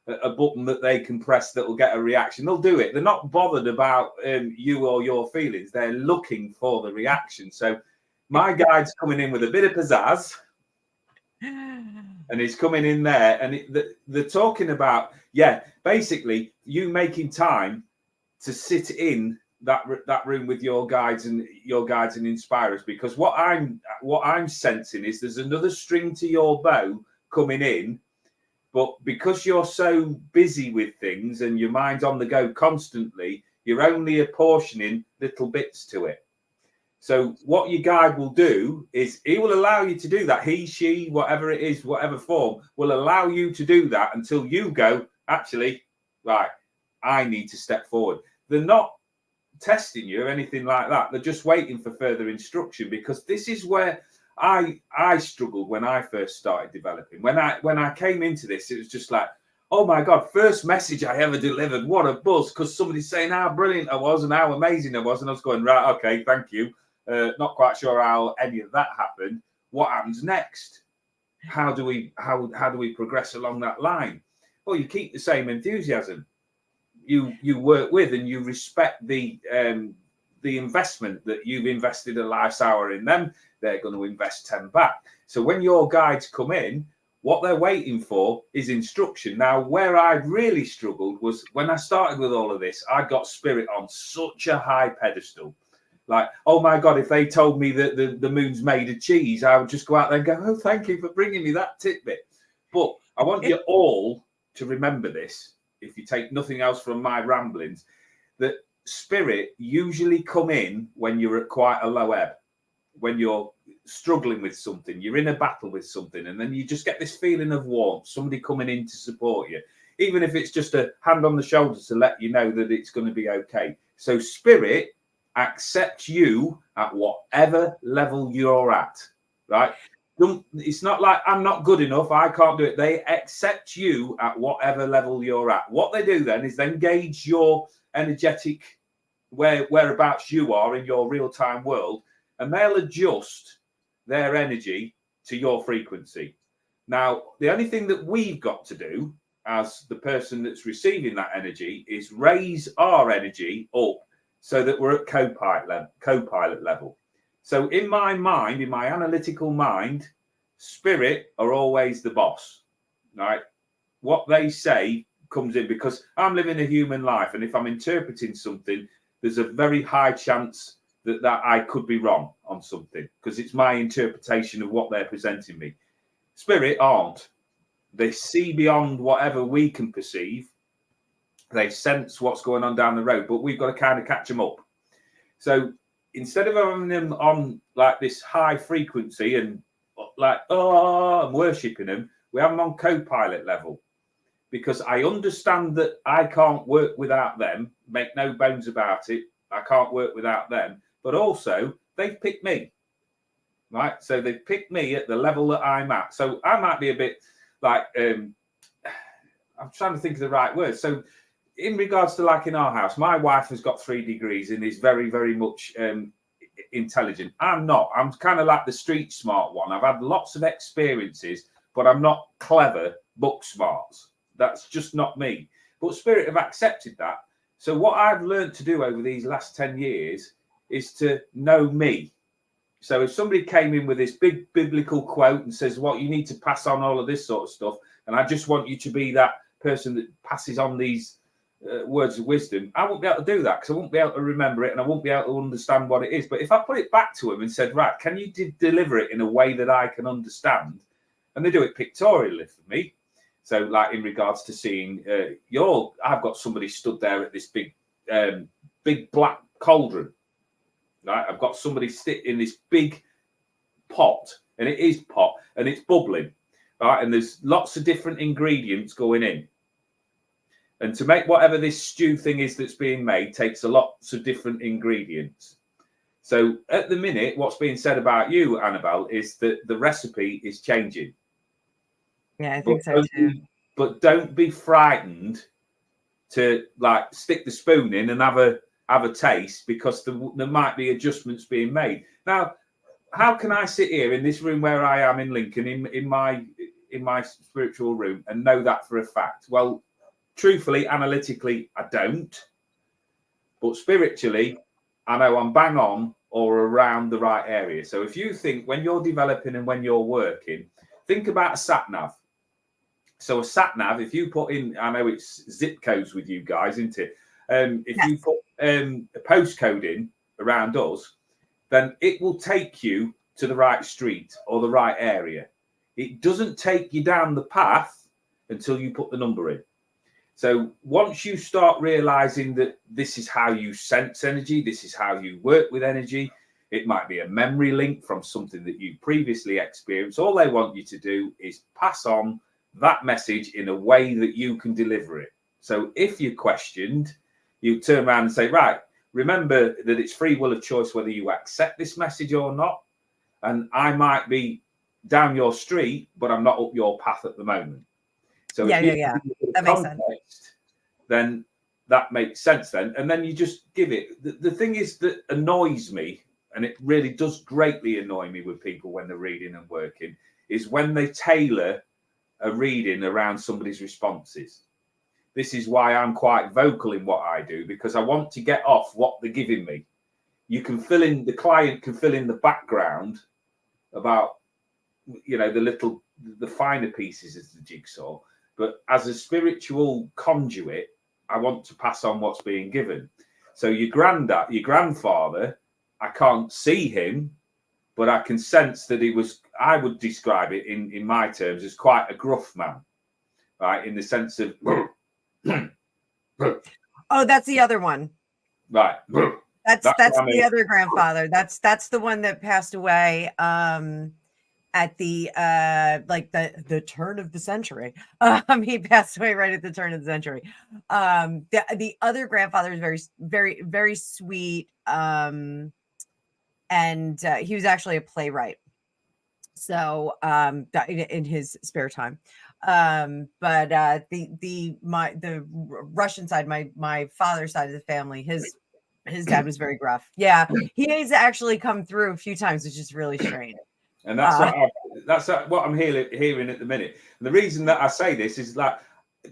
Speaker 2: a button that they can press that will get a reaction, they'll do it. They're not bothered about you or your feelings. They're looking for the reaction. So my guide's coming in with a bit of pizzazz, and he's coming in there, and they're talking about, basically you making time to sit in that room with your guides and inspirers, because what I'm sensing is there's another string to your bow coming in, but because you're so busy with things and your mind's on the go constantly, you're only apportioning little bits to it. So what your guide will do is he will allow you to do that. He, she, whatever it is, whatever form, will allow you to do that until you go, actually, right, I need to step forward. They're not testing you or anything like that. They're just waiting for further instruction, because this is where I struggled when I first started developing. When I came into this, it was just like, oh my God, first message I ever delivered, what a buzz, because somebody's saying how brilliant I was and how amazing I was, and I was going, right, okay, thank you. Not quite sure how any of that happened. What happens next? How do we progress along that line? Well, you keep the same enthusiasm. You work with and you respect the investment that you've invested a life's hour in them. They're going to invest 10 back. So when your guides come in, what they're waiting for is instruction. Now, where I really struggled was when I started with all of this, I got spirit on such a high pedestal. Like, oh my God, if they told me that the moon's made of cheese, I would just go out there and go, oh, thank you for bringing me that tidbit. But I want you all to remember this, if you take nothing else from my ramblings, that spirit usually come in when you're at quite a low ebb, when you're struggling with something, you're in a battle with something, and then you just get this feeling of warmth, somebody coming in to support you, even if it's just a hand on the shoulder to let you know that it's going to be okay. So spirit accepts you at whatever level you're at, right? It's not like I'm not good enough, I can't do it. They accept you at whatever level you're at. What they do then is then gauge your energetic whereabouts you are in your real-time world, and they'll adjust their energy to your frequency. Now, the only thing that we've got to do as the person that's receiving that energy is raise our energy up so that we're at co-pilot level. So in my mind, in my analytical mind, spirit are always the boss, right? What they say comes in, because I'm living a human life, and if I'm interpreting something, there's a very high chance that I could be wrong on something, because it's my interpretation of what they're presenting me. Spirit aren't. They see beyond whatever we can perceive. They sense what's going on down the road, but we've got to kind of catch them up. So instead of having them on like this high frequency and like, oh, I'm worshipping them, we have them on co-pilot level, because I understand that I can't work without them. Make no bones about it. I can't work without them. But also, they've picked me, right? So they've picked me at the level that I'm at. So I might be a bit like, I'm trying to think of the right word. So in regards to like in our house, my wife has got 3 degrees and is very, very much intelligent. I'm not. I'm kind of like the street smart one. I've had lots of experiences, but I'm not clever book smart. That's just not me. But spirit have accepted that. So what I've learned to do over these last 10 years is to know me. So if somebody came in with this big biblical quote and says, well, you need to pass on all of this sort of stuff, and I just want you to be that person that passes on these words of wisdom, I won't be able to do that, because I won't be able to remember it and I won't be able to understand what it is. But if I put it back to them and said, right, can you deliver it in a way that I can understand? And they do it pictorially for me. So like in regards to seeing I've got somebody stood there at this big black cauldron, right? I've got somebody sit in this big pot, and it is pot, and it's bubbling, right? And there's lots of different ingredients going in. And to make whatever this stew thing is that's being made takes a lots of different ingredients. So at the minute, what's being said about you, Annabelle, is that the recipe is changing.
Speaker 1: Yeah, I think so too.
Speaker 2: But don't be frightened to like stick the spoon in and have a taste, because there might be adjustments being made. Now, how can I sit here in this room where I am in Lincoln, in my spiritual room, and know that for a fact? Well, truthfully, analytically, I don't. But spiritually, I know I'm bang on or around the right area. So if you think, when you're developing and when you're working, think about a sat nav. So a sat nav, if you put in, I know it's zip codes with you guys, isn't it? If you put a postcode in around us, then it will take you to the right street or the right area. It doesn't take you down the path until you put the number in. So once you start realizing that this is how you sense energy, this is how you work with energy, it might be a memory link from something that you previously experienced. All they want you to do is pass on that message in a way that you can deliver it. So if you're questioned, you turn around and say, right, remember that it's free will of choice whether you accept this message or not. And I might be down your street, but I'm not up your path at the moment. So
Speaker 1: yeah, that makes sense.
Speaker 2: Then that makes sense then. And then you just give it. The thing is that annoys me, and it really does greatly annoy me with people when they're reading and working, is when they tailor a reading around somebody's responses. This is why I'm quite vocal in what I do, because I want to get off what they're giving me. You can fill in, the client can fill in the background about, you know, the finer pieces of the jigsaw. But as a spiritual conduit, I want to pass on what's being given. So your grandfather, I can't see him, but I can sense that he was, I would describe it in my terms as quite a gruff man, right? In the sense of,
Speaker 1: oh, that's the other one.
Speaker 2: Right.
Speaker 1: That's the other grandfather. That's the one that passed away at the like the turn of the century. He passed away right at the turn of the century. The other grandfather is very, very, very sweet. And he was actually a playwright. So in his spare time. But the Russian side, my father's side of the family, his dad was very gruff. Yeah, he's actually come through a few times, which is really strange.
Speaker 2: And that's what I'm hearing at the minute. And the reason that I say this is that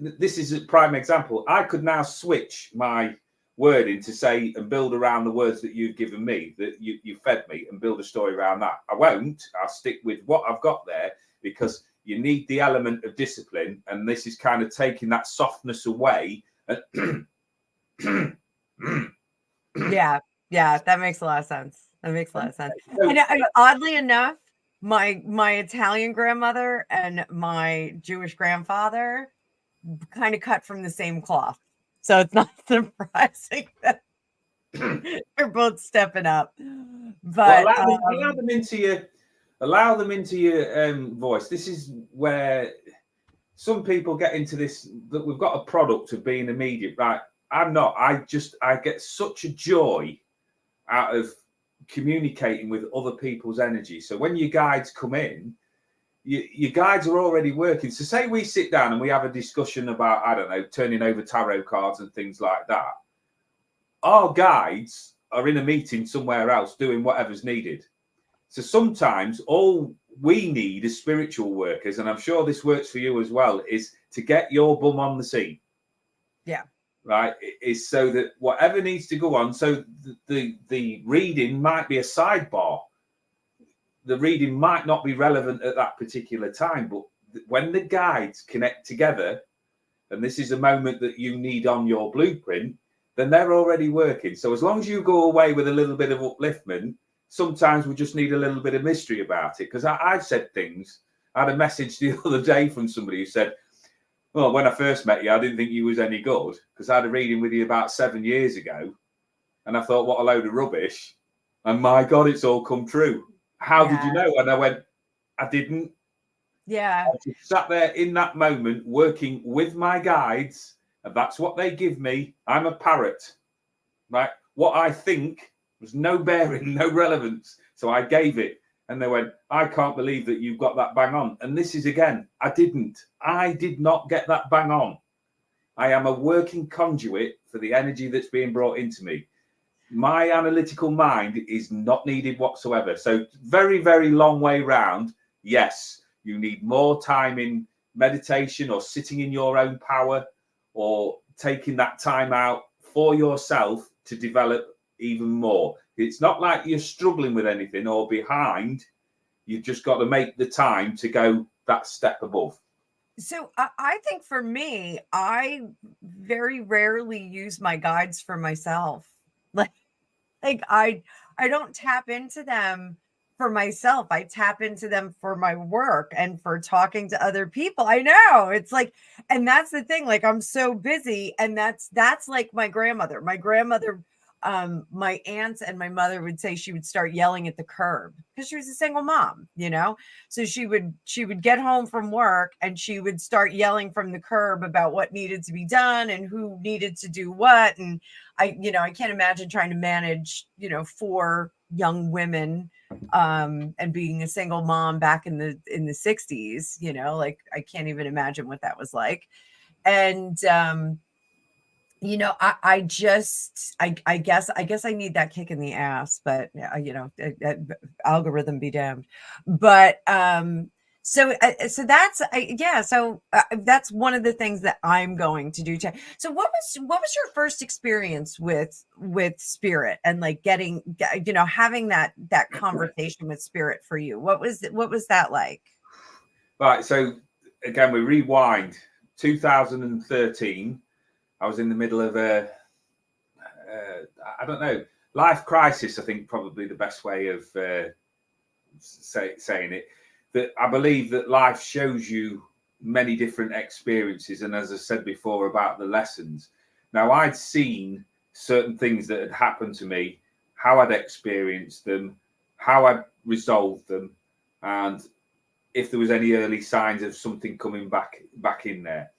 Speaker 2: this is a prime example. I could now switch my wording to say and build around the words that you've given me, that you fed me, and build a story around that. I won't. I'll stick with what I've got there, because you need the element of discipline, and this is kind of taking that softness away.
Speaker 1: Yeah, that makes a lot of sense. And oddly enough, my Italian grandmother and my Jewish grandfather kind of cut from the same cloth. So it's not surprising that they're both stepping up. But
Speaker 2: allow them into your voice. This is where some people get into this, that we've got a product of being immediate, right? I'm not. I get such a joy out of communicating with other people's energy. So when your guides come in, your guides are already working. So say we sit down and we have a discussion about, I don't know, turning over tarot cards and things like that. Our guides are in a meeting somewhere else doing whatever's needed. So sometimes all we need as spiritual workers, and I'm sure this works for you as well, is to get your bum on the seat.
Speaker 1: Yeah.
Speaker 2: Right, is so that whatever needs to go on. So the reading might be a sidebar. The reading might not be relevant at that particular time, but when the guides connect together, and this is a moment that you need on your blueprint, then they're already working. So as long as you go away with a little bit of upliftment, sometimes we just need a little bit of mystery about it. Because I've said things. I had a message the other day from somebody who said, well, when I first met you, I didn't think you was any good, because I had a reading with you about 7 years ago. And I thought, what a load of rubbish. And my God, it's all come true. How did you
Speaker 1: Yeah.
Speaker 2: know? And I went, I didn't.
Speaker 1: Yeah.
Speaker 2: I just sat there in that moment working with my guides, and that's what they give me. I'm a parrot, right? What I think was no bearing, no relevance. So I gave it, and they went, I can't believe that you got that bang on. And this is again, I did not get that bang on. I am a working conduit for the energy that's being brought into me. My analytical mind is not needed whatsoever. So very, very long way round. Yes, you need more time in meditation or sitting in your own power or taking that time out for yourself to develop even more. It's not like you're struggling with anything or behind. You've just got to make the time to go that step above.
Speaker 1: So I think for me, I very rarely use my guides for myself. Like I don't tap into them for myself. I tap into them for my work and for talking to other people. I know. It's like, and that's the thing, like I'm so busy, and that's like my grandmother. My grandmother, my aunts and my mother would say she would start yelling at the curb because she was a single mom, you know. So she would get home from work and she would start yelling from the curb about what needed to be done and who needed to do what. And I can't imagine trying to manage, 4 young women, and being a single mom back in the 60s, like I can't even imagine what that was like. And I guess I need that kick in the ass, but algorithm be damned. But so that's one of the things that I'm going to do. So what was your first experience with spirit and like having that conversation with spirit for you? What was that like?
Speaker 2: Right. So again, we rewind 2013. I was in the middle of I don't know, life crisis. I think probably the best way of saying it. That I believe that life shows you many different experiences, and as I said before about the lessons. Now I'd seen certain things that had happened to me, how I'd experienced them, how I'd resolved them, and if there was any early signs of something coming back in there.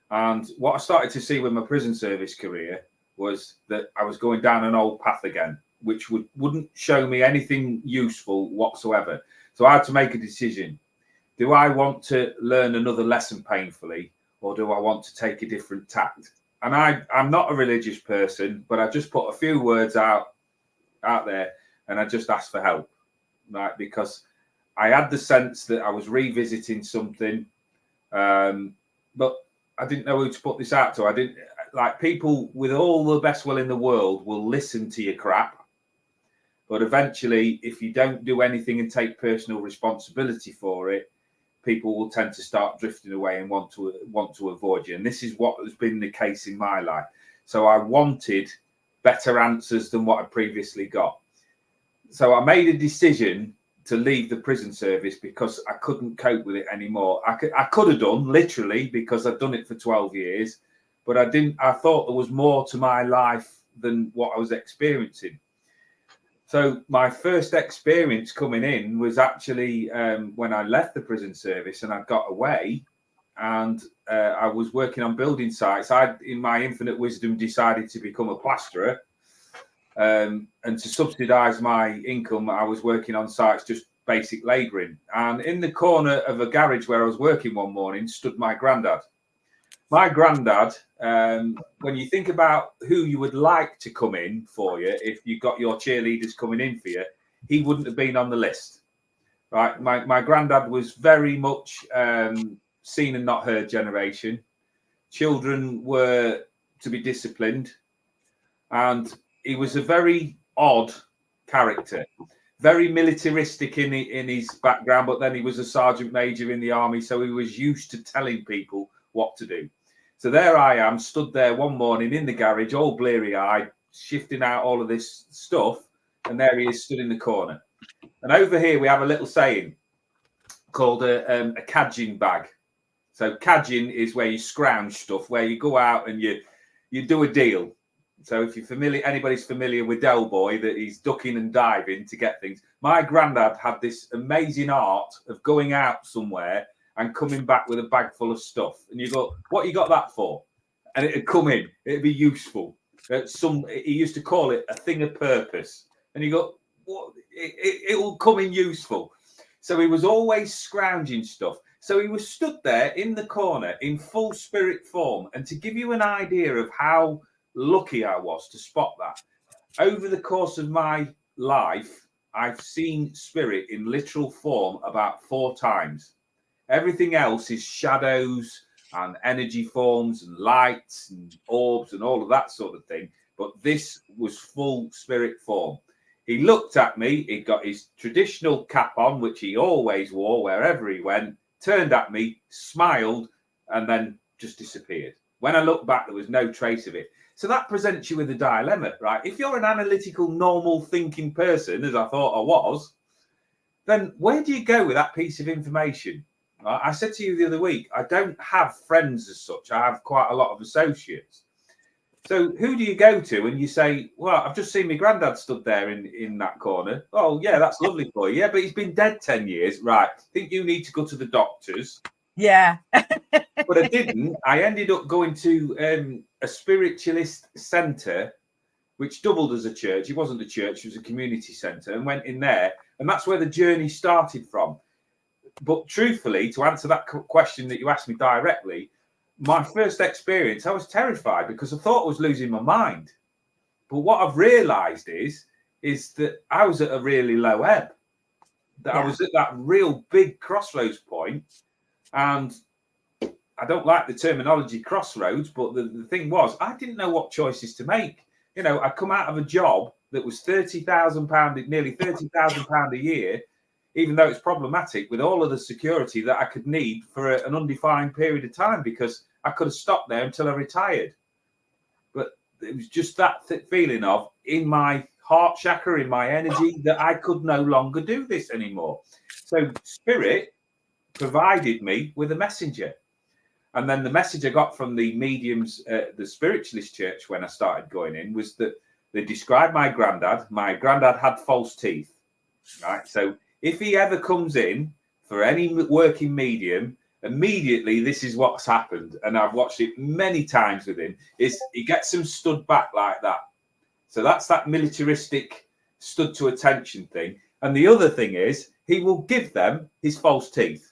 Speaker 2: And what I started to see with my prison service career was that I was going down an old path again, which wouldn't show me anything useful whatsoever. So I had to make a decision. Do I want to learn another lesson painfully, or do I want to take a different tact? And I'm not a religious person, but I just put a few words out there, and I just asked for help, right? Because I had the sense that I was revisiting something, but I didn't know who to put this out to. I didn't like people with all the best will in the world will listen to your crap, but eventually, if you don't do anything and take personal responsibility for it, people will tend to start drifting away and want to avoid you. And this is what has been the case in my life. So I wanted better answers than what I previously got. So I made a decision to leave the prison service because I couldn't cope with it anymore. I could have done literally because I'd done it for 12 years, but I didn't. I thought there was more to my life than what I was experiencing. So my first experience coming in was actually when I left the prison service and I got away, and I was working on building sites. I, in my infinite wisdom, decided to become a plasterer. And to subsidise my income, I was working on sites, just basic labouring. And in the corner of a garage where I was working one morning stood my granddad. My granddad, when you think about who you would like to come in for you, if you got your cheerleaders coming in for you, he wouldn't have been on the list, right? My granddad was very much seen and not heard generation. Children were to be disciplined, and he was a very odd character, very militaristic in his background, but then he was a sergeant major in the army, so he was used to telling people what to do. So there I am, stood there one morning in the garage, all bleary-eyed, shifting out all of this stuff, and there he is, stood in the corner. And over here we have a little saying called a cadging bag. So cadging is where you scrounge stuff, where you go out and you do a deal. So if you're familiar, anybody's familiar with Del Boy, that he's ducking and diving to get things. My granddad had this amazing art of going out somewhere and coming back with a bag full of stuff. And you go, what you got that for? And it'd come in, it'd be useful. He used to call it a thing of purpose. And you go, what? It will come in useful. So he was always scrounging stuff. So he was stood there in the corner in full spirit form. And to give you an idea of how lucky I was to spot that, over the course of my life, I've seen spirit in literal form about 4 times. Everything else is shadows and energy forms and lights and orbs and all of that sort of thing. But this was full spirit form. He looked at me, he got his traditional cap on, which he always wore wherever he went, turned at me, smiled, and then just disappeared. When I looked back, there was no trace of it. So that presents you with a dilemma, right? If you're an analytical, normal thinking person, as I thought I was, then where do you go with that piece of information? I said to you the other week, I don't have friends as such. I have quite a lot of associates. So who do you go to and you say, well, I've just seen my granddad stood there in that corner. Oh, yeah, that's lovely for you. Yeah, but he's been dead 10 years. Right. I think you need to go to the doctors.
Speaker 1: Yeah.
Speaker 2: But I didn't. I ended up going to a spiritualist centre, which doubled as a church. It wasn't a church, it was a community centre, and went in there. And that's where the journey started from. But truthfully, to answer that question that you asked me directly, my first experience, I was terrified because I thought I was losing my mind. But what I've realised is that I was at a really low ebb, that I was at that real big crossroads point. And I don't like the terminology crossroads, but the thing was, I didn't know what choices to make. You know, I'd come out of a job that was £30,000, nearly £30,000 a year, even though it's problematic, with all of the security that I could need for an undefined period of time, because I could have stopped there until I retired. But it was just that feeling of, in my heart chakra, in my energy, that I could no longer do this anymore. So spirit provided me with a messenger. And then the message I got from the mediums, the spiritualist church, when I started going in, was that they described my granddad. My granddad had false teeth, right? So if he ever comes in for any working medium, immediately this is what's happened. And I've watched it many times with him, is he gets them stood back like that. So that's that militaristic stood to attention thing. And the other thing is, he will give them his false teeth.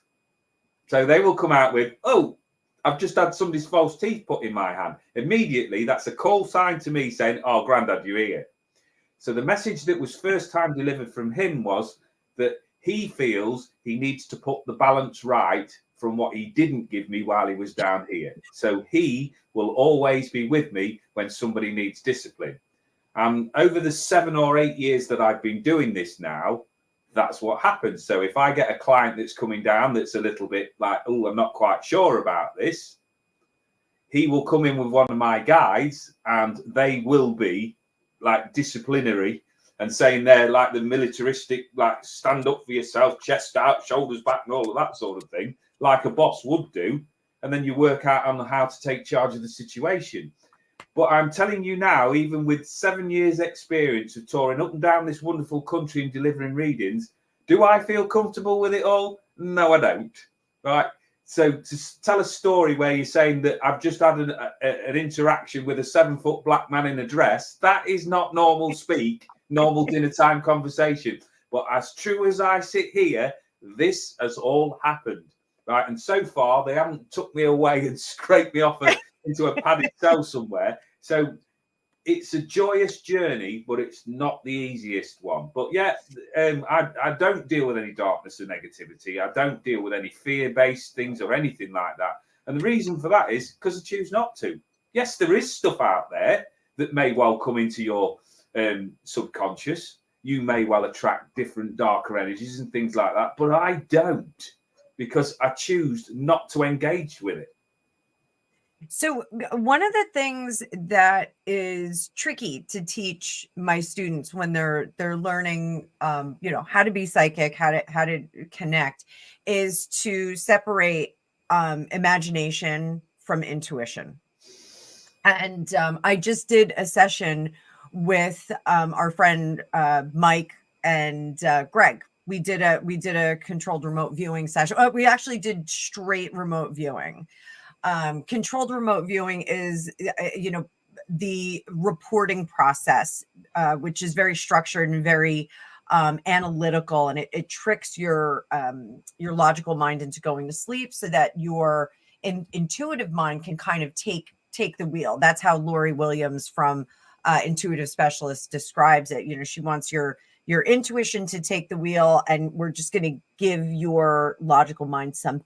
Speaker 2: So they will come out with, oh, I've just had somebody's false teeth put in my hand. Immediately, that's a call sign to me saying, oh, Grandad, you're here. So the message that was first time delivered from him was that he feels he needs to put the balance right from what he didn't give me while he was down here. So he will always be with me when somebody needs discipline. Over the 7 or 8 years that I've been doing this now, that's what happens. So if I get a client that's coming down that's a little bit like, oh, I'm not quite sure about this, he will come in with one of my guides and they will be like disciplinary and saying they're like the militaristic, like stand up for yourself, chest out, shoulders back and all of that sort of thing, like a boss would do. And then you work out on how to take charge of the situation. But I'm telling you now, even with 7 years experience of touring up and down this wonderful country and delivering readings, do I feel comfortable with it all? No, I don't. Right. So to tell a story where you're saying that I've just had an interaction with a 7-foot black man in a dress, that is not normal speak, normal dinner time conversation. But as true as I sit here, this has all happened. Right. And so far, they haven't took me away and scraped me off into a padded cell somewhere. So it's a joyous journey, but it's not the easiest one. But yeah, I don't deal with any darkness or negativity. I don't deal with any fear-based things or anything like that. And the reason for that is because I choose not to. Yes, there is stuff out there that may well come into your subconscious. You may well attract different darker energies and things like that. But I don't, because I choose not to engage with it.
Speaker 1: So one of the things that is tricky to teach my students when they're learning, how to be psychic, how to connect, is to separate imagination from intuition. And I just did a session with our friend Mike and Greg. We did a controlled remote viewing session. We actually did straight remote viewing. Controlled remote viewing is, the reporting process, which is very structured and very analytical, and it tricks your logical mind into going to sleep so that your intuitive mind can kind of take the wheel. That's how Lori Williams from Intuitive Specialist describes it. She wants your intuition to take the wheel, and we're just going to give your logical mind some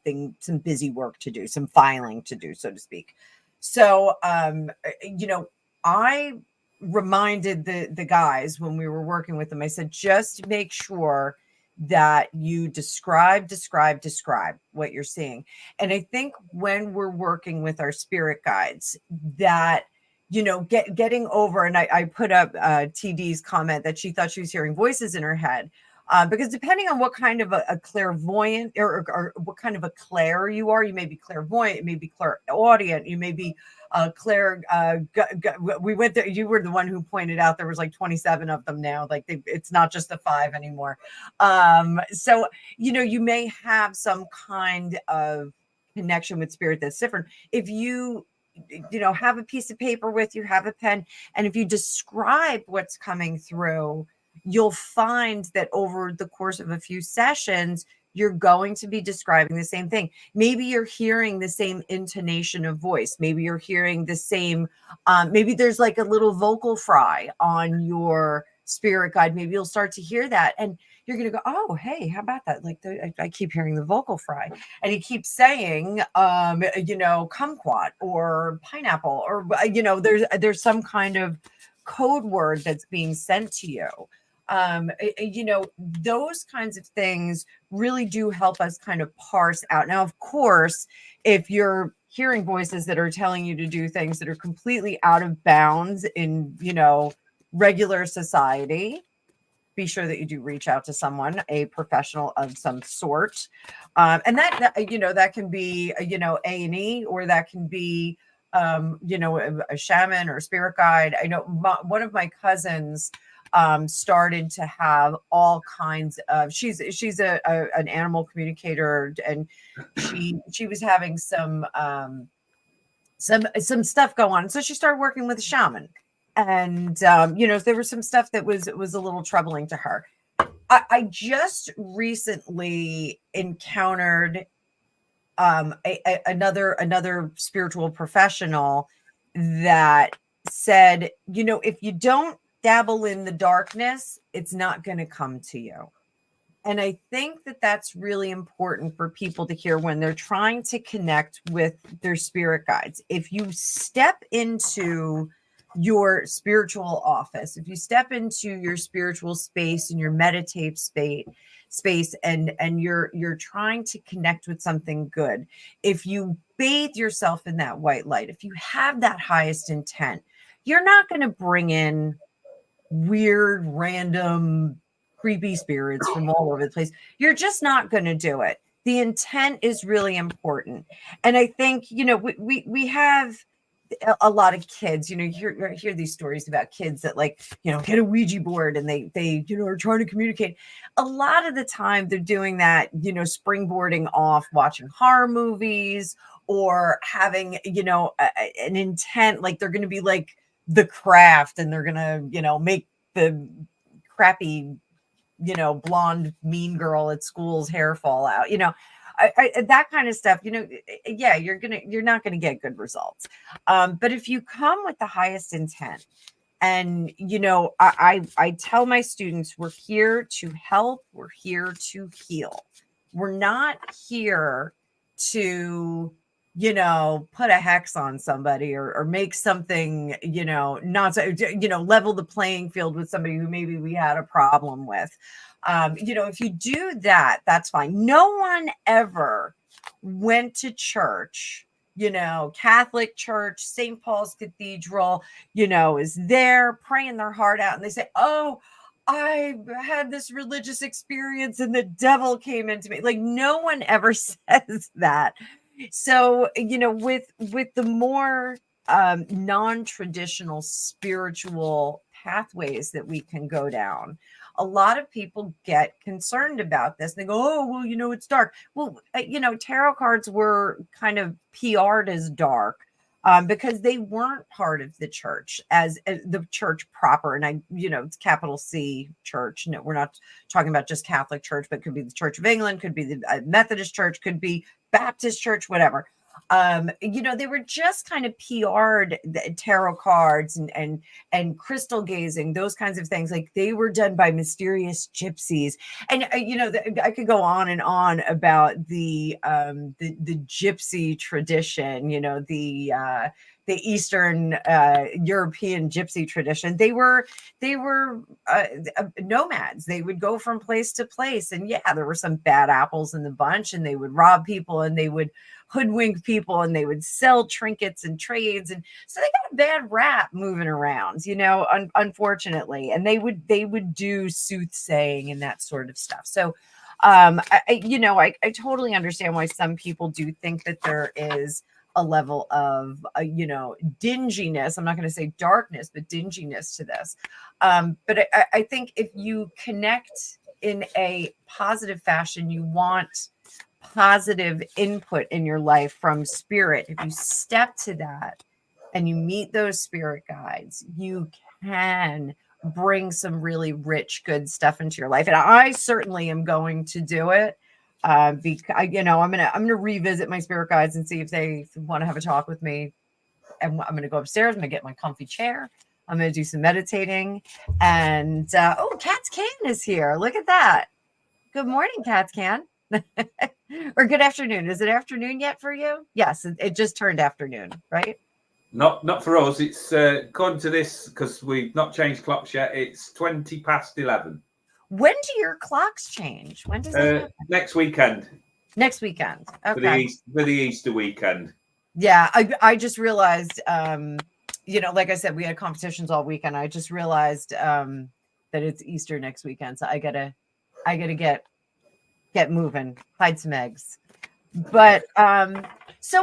Speaker 1: busy work to do, some filing to do, so to speak. So I reminded the guys when we were working with them, I said, just make sure that you describe what you're seeing. And I think when we're working with our spirit guides, that getting over, and I put up TD's comment that she thought she was hearing voices in her head, because depending on what kind of a clairvoyant or what kind of a clair you are, you may be clairvoyant, you may be clairaudient, you may be we went there. You were the one who pointed out there was like 27 of them now. Like it's not just the 5 anymore. So you may have some kind of connection with spirit that's different. If you have a piece of paper with you, have a pen, and if you describe what's coming through, you'll find that over the course of a few sessions, you're going to be describing the same thing. Maybe you're hearing the same intonation of voice. Maybe you're hearing the same, maybe there's like a little vocal fry on your spirit guide. Maybe you'll start to hear that, and you're going to go, oh, hey, how about that? Like I keep hearing the vocal fry, and he keeps saying, kumquat or pineapple, or, there's some kind of code word that's being sent to you. Those kinds of things really do help us kind of parse out. Now, of course, if you're hearing voices that are telling you to do things that are completely out of bounds in, regular society, be sure that you do reach out to someone, a professional of some sort. And that can be, A&E, or that can be, a shaman or a spirit guide. I know one of my cousins started to have all kinds of, she's an animal communicator, and she was having some stuff go on. So she started working with a shaman, and there was some stuff that was a little troubling to her. I just recently encountered another spiritual professional that said, if you don't dabble in the darkness, it's not going to come to you. And I think that that's really important for people to hear when they're trying to connect with their spirit guides. If you step into your spiritual office, if you step into your spiritual space and your meditative space, and you're trying to connect with something good, if you bathe yourself in that white light, if you have that highest intent, you're not going to bring in weird, random, creepy spirits from all over the place. You're just not going to do it. The intent is really important. And I think, we have a lot of kids, you hear these stories about kids that get a Ouija board, and they are trying to communicate. A lot of the time they're doing that, springboarding off watching horror movies, or having, an intent, like they're going to be like The Craft, and they're going to, make the crappy, blonde mean girl at school's hair fall out, that kind of stuff, yeah, you're not going to get good results. But if you come with the highest intent, and, I tell my students, we're here to help, we're here to heal. We're not here to, put a hex on somebody, or make something, not so, level the playing field with somebody who maybe we had a problem with. If you do that, that's fine. No one ever went to church, Catholic Church, St. Paul's Cathedral, is there praying their heart out, and they say, oh, I had this religious experience and the devil came into me. Like, no one ever says that. So, with the more non-traditional spiritual pathways that we can go down. A lot of people get concerned about this. They go, oh, well, you know, it's dark. Well, you know, tarot cards were kind of PR'd as dark because they weren't part of the church as the church proper. And I, you know, it's capital C church. No, we're not talking about just Catholic church, but could be the Church of England, could be the Methodist church, could be Baptist church, whatever. You know, they were just kind of PR'd tarot cards and crystal gazing, those kinds of things. Like they were done by mysterious gypsies, and you know, I could go on and on about the gypsy tradition. You know, the Eastern European gypsy tradition. They were nomads. They would go from place to place, and yeah, there were some bad apples in the bunch, and they would rob people, and they would hoodwink people, and they would sell trinkets and trades, and so they got a bad rap moving around, you know, unfortunately. And they would do soothsaying and that sort of stuff. So you know, I totally understand why some people do think that there is a level of you know, dinginess. I'm not going to say darkness, but dinginess to this. But I think if you connect in a positive fashion, you want positive input in your life from spirit. If you step to that and you meet those spirit guides, you can bring some really rich, good stuff into your life. And I certainly am going to do it. Because you know, I'm gonna revisit my spirit guides and see if they want to have a talk with me. And I'm gonna go upstairs. I'm gonna get my comfy chair. I'm gonna do some meditating. And oh, Cat's Can is here. Look at that. Good morning, Cat's Can. Or good afternoon. Is it afternoon yet for you? Yes, it just turned afternoon, right?
Speaker 2: Not for us. It's according to this, because we've not changed clocks yet. It's 20 past 11.
Speaker 1: When do your clocks change? When does that happen?
Speaker 2: Next weekend.
Speaker 1: Next weekend. Okay.
Speaker 2: For the Easter weekend.
Speaker 1: Yeah, I just realized, you know, like I said, we had competitions all weekend. I just realized that it's Easter next weekend, so I gotta get moving, hide some eggs. But so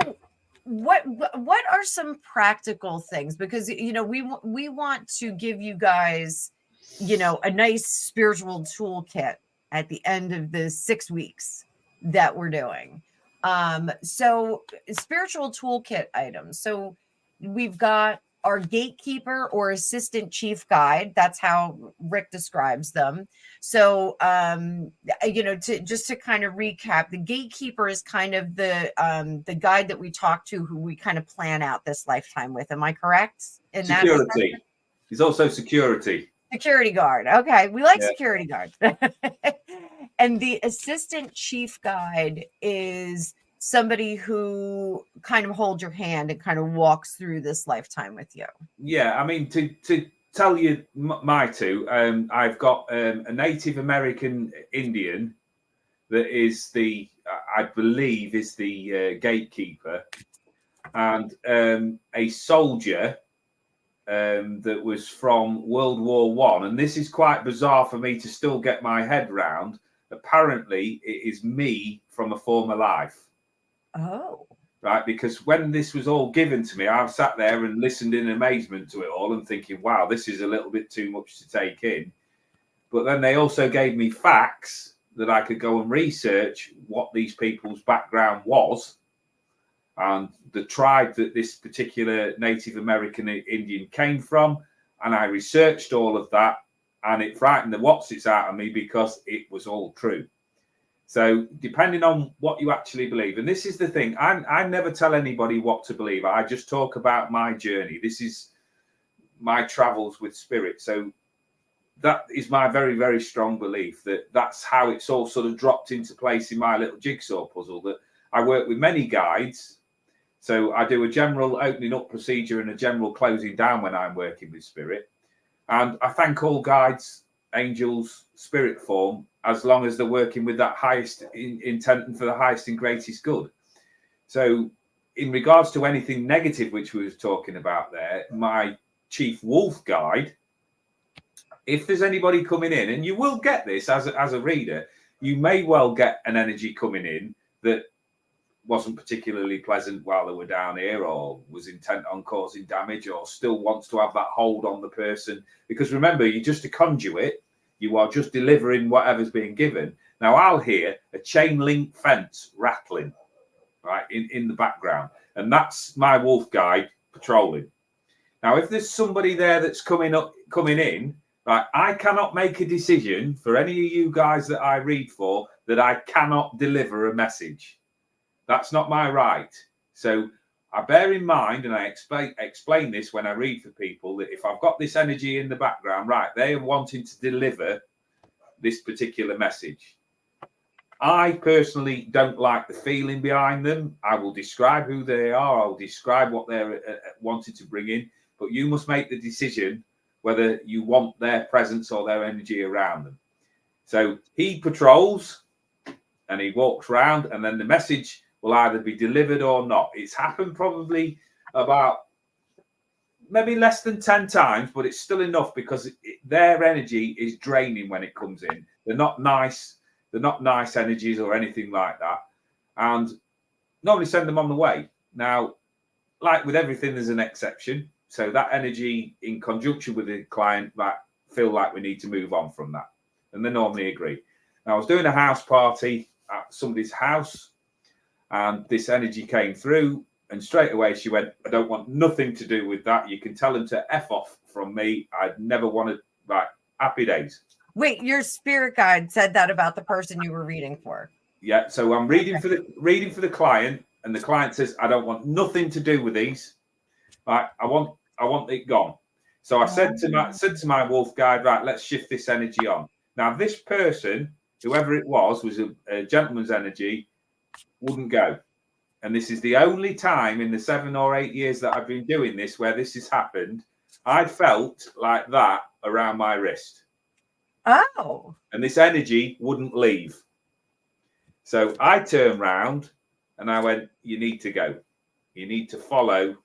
Speaker 1: what are some practical things? Because you know, we want to give you guys, you know, a nice spiritual toolkit at the end of the 6 weeks that we're doing. So spiritual toolkit items. So we've got our gatekeeper or assistant chief guide. That's how Rick describes them. So, you know, to kind of recap, the gatekeeper is kind of the guide that we talk to, who we kind of plan out this lifetime with. Am I correct? In
Speaker 2: security. He's also security.
Speaker 1: Security guard. Okay, we like security guard. And the assistant chief guide is somebody who kind of holds your hand and kind of walks through this lifetime with you.
Speaker 2: Yeah, I mean, to tell you my two, I've got a Native American Indian that is I believe is the gatekeeper, and a soldier that was from World War One. And this is quite bizarre for me to still get my head round. Apparently, it is me from a former life.
Speaker 1: Oh.
Speaker 2: Right, because when this was all given to me, I sat there and listened in amazement to it all and thinking, wow, this is a little bit too much to take in. But then they also gave me facts that I could go and research what these people's background was and the tribe that this particular Native American Indian came from. And I researched all of that, and it frightened the whatsits out of me because it was all true. So depending on what you actually believe, and this is the thing, I never tell anybody what to believe. I just talk about my journey. This is my travels with spirit. So that is my very, very strong belief that that's how it's all sort of dropped into place in my little jigsaw puzzle, that I work with many guides. So I do a general opening up procedure and a general closing down when I'm working with spirit. And I thank all guides, angels, spirit form, as long as they're working with that highest intent and for the highest and greatest good. So in regards to anything negative, which we were talking about there, my chief wolf guide, if there's anybody coming in, and you will get this as a reader, you may well get an energy coming in that wasn't particularly pleasant while they were down here, or was intent on causing damage, or still wants to have that hold on the person. Because remember, you're just a conduit. You are just delivering whatever's being given. Now, I'll hear a chain link fence rattling, right, in the background. And that's my wolf guide patrolling. Now, if there's somebody there that's coming in, right, I cannot make a decision for any of you guys that I read for that I cannot deliver a message. That's not my right. So I bear in mind, and I explain this when I read for people, that if I've got this energy in the background, right, they are wanting to deliver this particular message. I personally don't like the feeling behind them. I will describe who they are. I'll describe what they're wanting to bring in. But you must make the decision whether you want their presence or their energy around them. So he patrols and he walks around, and then the message will either be delivered or not. It's happened probably about maybe less than 10 times, but it's still enough because their energy is draining when it comes in. They're not nice. They're not nice energies or anything like that. And normally send them on the way. Now, like with everything, there's an exception. So that energy in conjunction with the client might feel like we need to move on from that. And they normally agree. Now, I was doing a house party at somebody's house, and this energy came through, and straight away she went, I don't want nothing to do with that. You can tell them to F off from me. I'd never wanted, like, happy days.
Speaker 1: Wait, your spirit guide said that about the person you were reading for?
Speaker 2: Yeah, so I'm reading for the client, and the client says, I don't want nothing to do with these. Right, I want it gone. So I said to my wolf guide, right, let's shift this energy on. Now, this person, whoever it was a gentleman's energy, wouldn't go. And this is the only time in the 7 or 8 years that I've been doing this where this has happened. I felt like that around my wrist.
Speaker 1: Oh. And
Speaker 2: this energy wouldn't leave. So I turned round and I went, you need to go. You need to follow.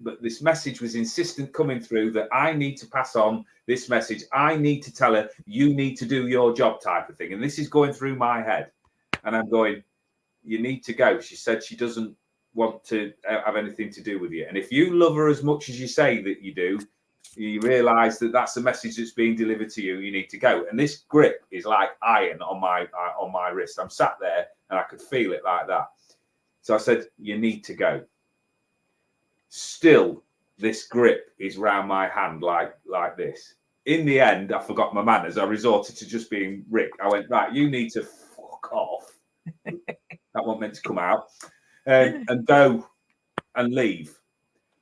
Speaker 2: But this message was insistent coming through that I need to pass on this message. I need to tell her, you need to do your job type of thing. And this is going through my head. And I'm going, you need to go. She said she doesn't want to have anything to do with you. And if you love her as much as you say that you do, you realize that that's the message that's being delivered to you. You need to go. And this grip is like iron on my wrist. I'm sat there and I could feel it like that. So I said, you need to go. Still, this grip is round my hand like this. In the end, I forgot my manners. I resorted to just being Rick. I went, right, you need to fuck off. That wasn't meant to come out. And go and leave.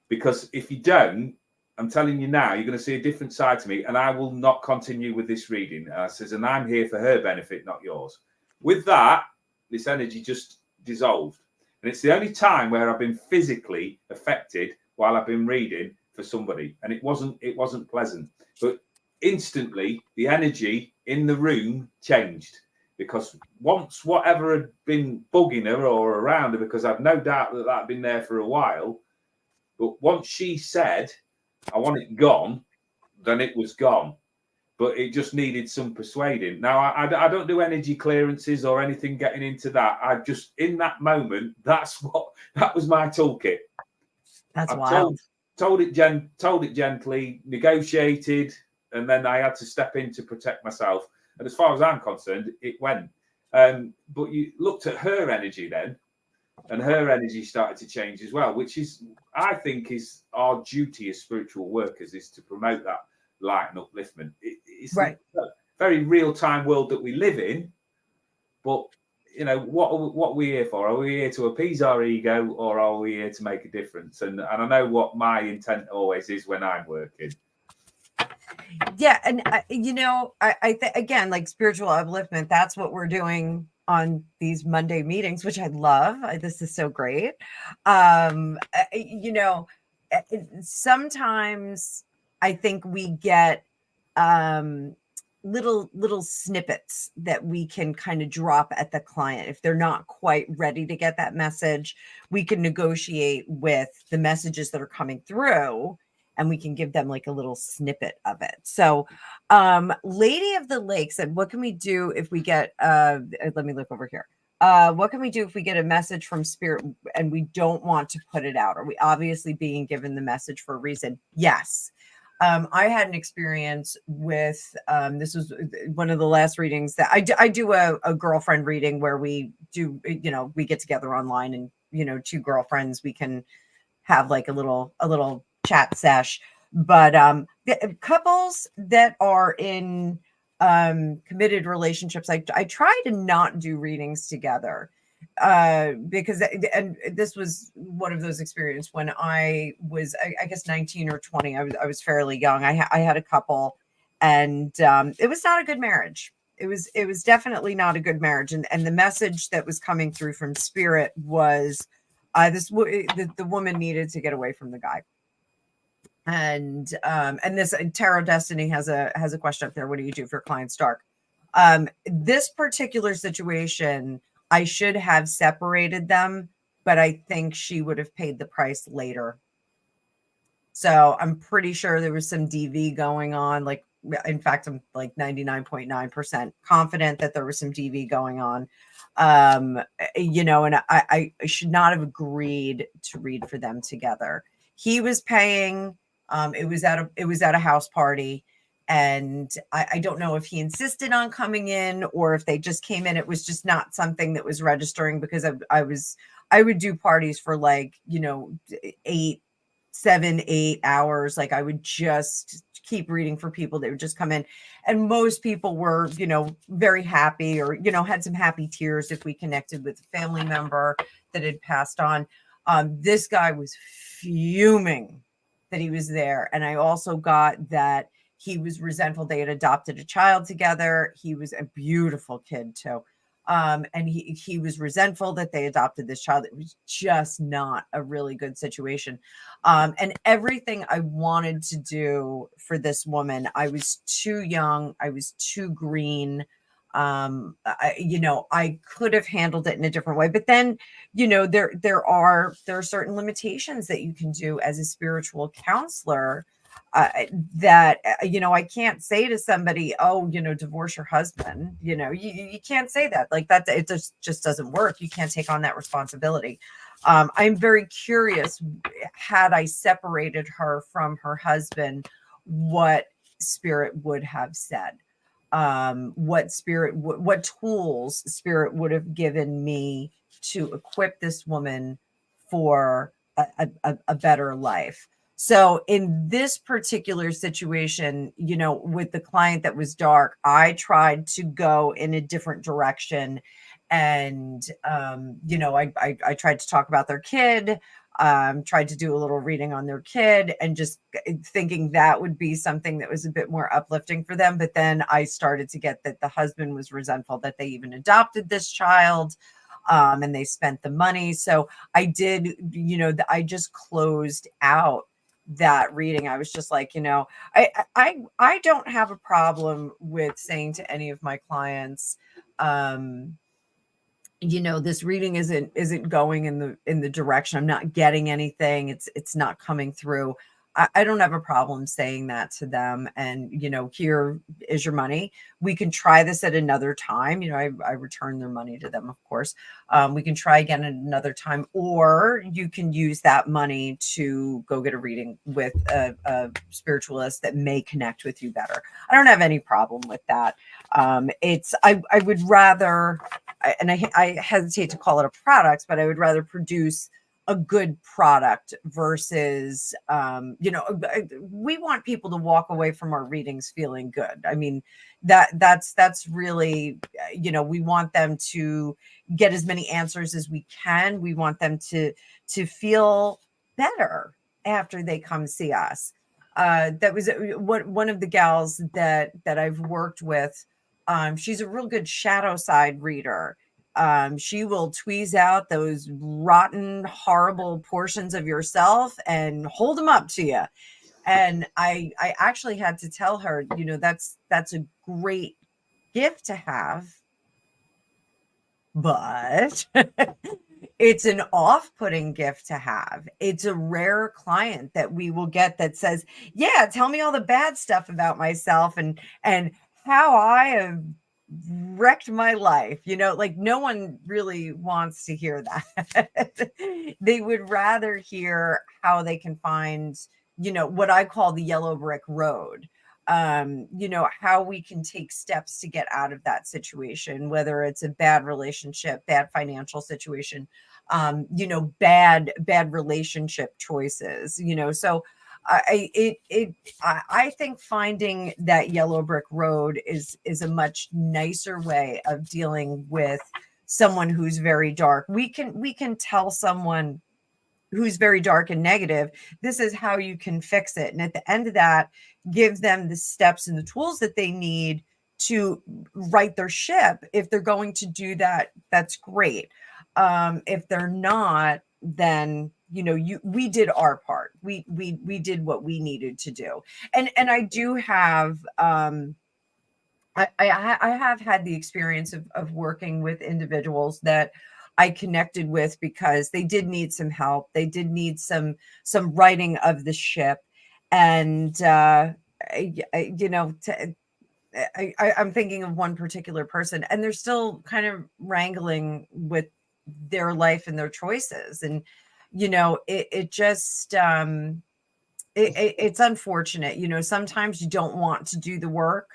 Speaker 2: Because if you don't, I'm telling you now, you're going to see a different side to me, and I will not continue with this reading. I says, and I'm here for her benefit, not yours. With that, this energy just dissolved. And it's the only time where I've been physically affected while I've been reading for somebody. And it wasn't pleasant. But instantly, the energy in the room changed. Because once whatever had been bugging her or around her, because I've no doubt that had been there for a while, but once she said, I want it gone, then it was gone. But it just needed some persuading. Now, I don't do energy clearances or anything getting into that. I just, in that moment, that was my toolkit.
Speaker 1: That's wild.
Speaker 2: Told it gently, negotiated, and then I had to step in to protect myself. And as far as I'm concerned, it went. But you looked at her energy then, and her energy started to change as well, which is, I think, is our duty as spiritual workers, is to promote that light and upliftment. It's right. The very real-time world that we live in. But, you know, what are we here for? Are we here to appease our ego, or are we here to make a difference? And I know what my intent always is when I'm working.
Speaker 1: Yeah. And, you know, I think, again, like spiritual upliftment, that's what we're doing on these Monday meetings, which I love. This is so great. You know, sometimes I think we get little snippets that we can kind of drop at the client. If they're not quite ready to get that message, we can negotiate with the messages that are coming through, and we can give them like a little snippet of it. So Lady of the Lake said, what can we do if we get, let me look over here. What can we do if we get a message from spirit and we don't want to put it out? Are we obviously being given the message for a reason? Yes. I had an experience with this was one of the last readings that I do a girlfriend reading where we do, we get together online and, two girlfriends, we can have like a little chat sesh. But the couples that are in committed relationships, I try to not do readings together because and this was one of those experiences when I was I guess 19 or 20. I was fairly young. I had a couple, and it was not a good marriage. It was definitely not a good marriage, and the message that was coming through from spirit was the woman needed to get away from the guy. And this Tarot Destiny has a question up there. What do you do if your client's dark? This particular situation, I should have separated them, but I think she would have paid the price later. So I'm pretty sure there was some DV going on. Like, in fact, I'm like 99.9% confident that there was some DV going on. And I should not have agreed to read for them together. He was paying. It was at a house party, and I don't know if he insisted on coming in or if they just came in. It was just not something that was registering because I would do parties for like 7, 8 hours. Like I would just keep reading for people that would just come in. And most people were, very happy or, had some happy tears if we connected with a family member that had passed on. This guy was fuming that he was there. And I also got that he was resentful. They had adopted a child together. He was a beautiful kid too. And he was resentful that they adopted this child. It was just not a really good situation. And everything I wanted to do for this woman, I was too young. I was too green. I could have handled it in a different way, but then, there are certain limitations that you can do as a spiritual counselor. That I can't say to somebody, oh, divorce your husband. You can't say that like that. It just doesn't work. You can't take on that responsibility. I'm very curious, had I separated her from her husband, what spirit would have said, what tools spirit would have given me to equip this woman for a better life. So in this particular situation, with the client that was dark, I tried to go in a different direction. And, I tried to talk about their kid, tried to do a little reading on their kid and just thinking that would be something that was a bit more uplifting for them. But then I started to get that the husband was resentful that they even adopted this child. And they spent the money. So I did, I just closed out that reading. I was just like, I don't have a problem with saying to any of my clients, this reading isn't going in the direction. I'm not getting anything. It's not coming through. I don't have a problem saying that to them. And, here is your money. We can try this at another time. I return their money to them, of course. We can try again at another time, or you can use that money to go get a reading with a spiritualist that may connect with you better. I don't have any problem with that. I would rather, and I hesitate to call it a product, but I would rather produce a good product versus, we want people to walk away from our readings feeling good. I mean, that's really, we want them to get as many answers as we can. We want them to feel better after they come see us. That was one of the gals that I've worked with. She's a real good shadow side reader. She will tweeze out those rotten, horrible portions of yourself and hold them up to you. And I actually had to tell her, that's a great gift to have, but it's an off-putting gift to have. It's a rare client that we will get that says, yeah, tell me all the bad stuff about myself and how I have wrecked my life. Like no one really wants to hear that. They would rather hear how they can find, what I call the yellow brick road. How we can take steps to get out of that situation, whether it's a bad relationship, bad financial situation, bad relationship choices, so I think finding that yellow brick road is a much nicer way of dealing with someone who's very dark. We can tell someone who's very dark and negative, this is how you can fix it. And at the end of that, give them the steps and the tools that they need to right their ship. If they're going to do that, that's great. If they're not, then we did our part. We did what we needed to do. And I do have I have had the experience of working with individuals that I connected with because they did need some help. They did need some writing of the ship, and I'm thinking of one particular person, and they're still kind of wrangling with their life and their choices, and it just it's unfortunate. Sometimes you don't want to do the work.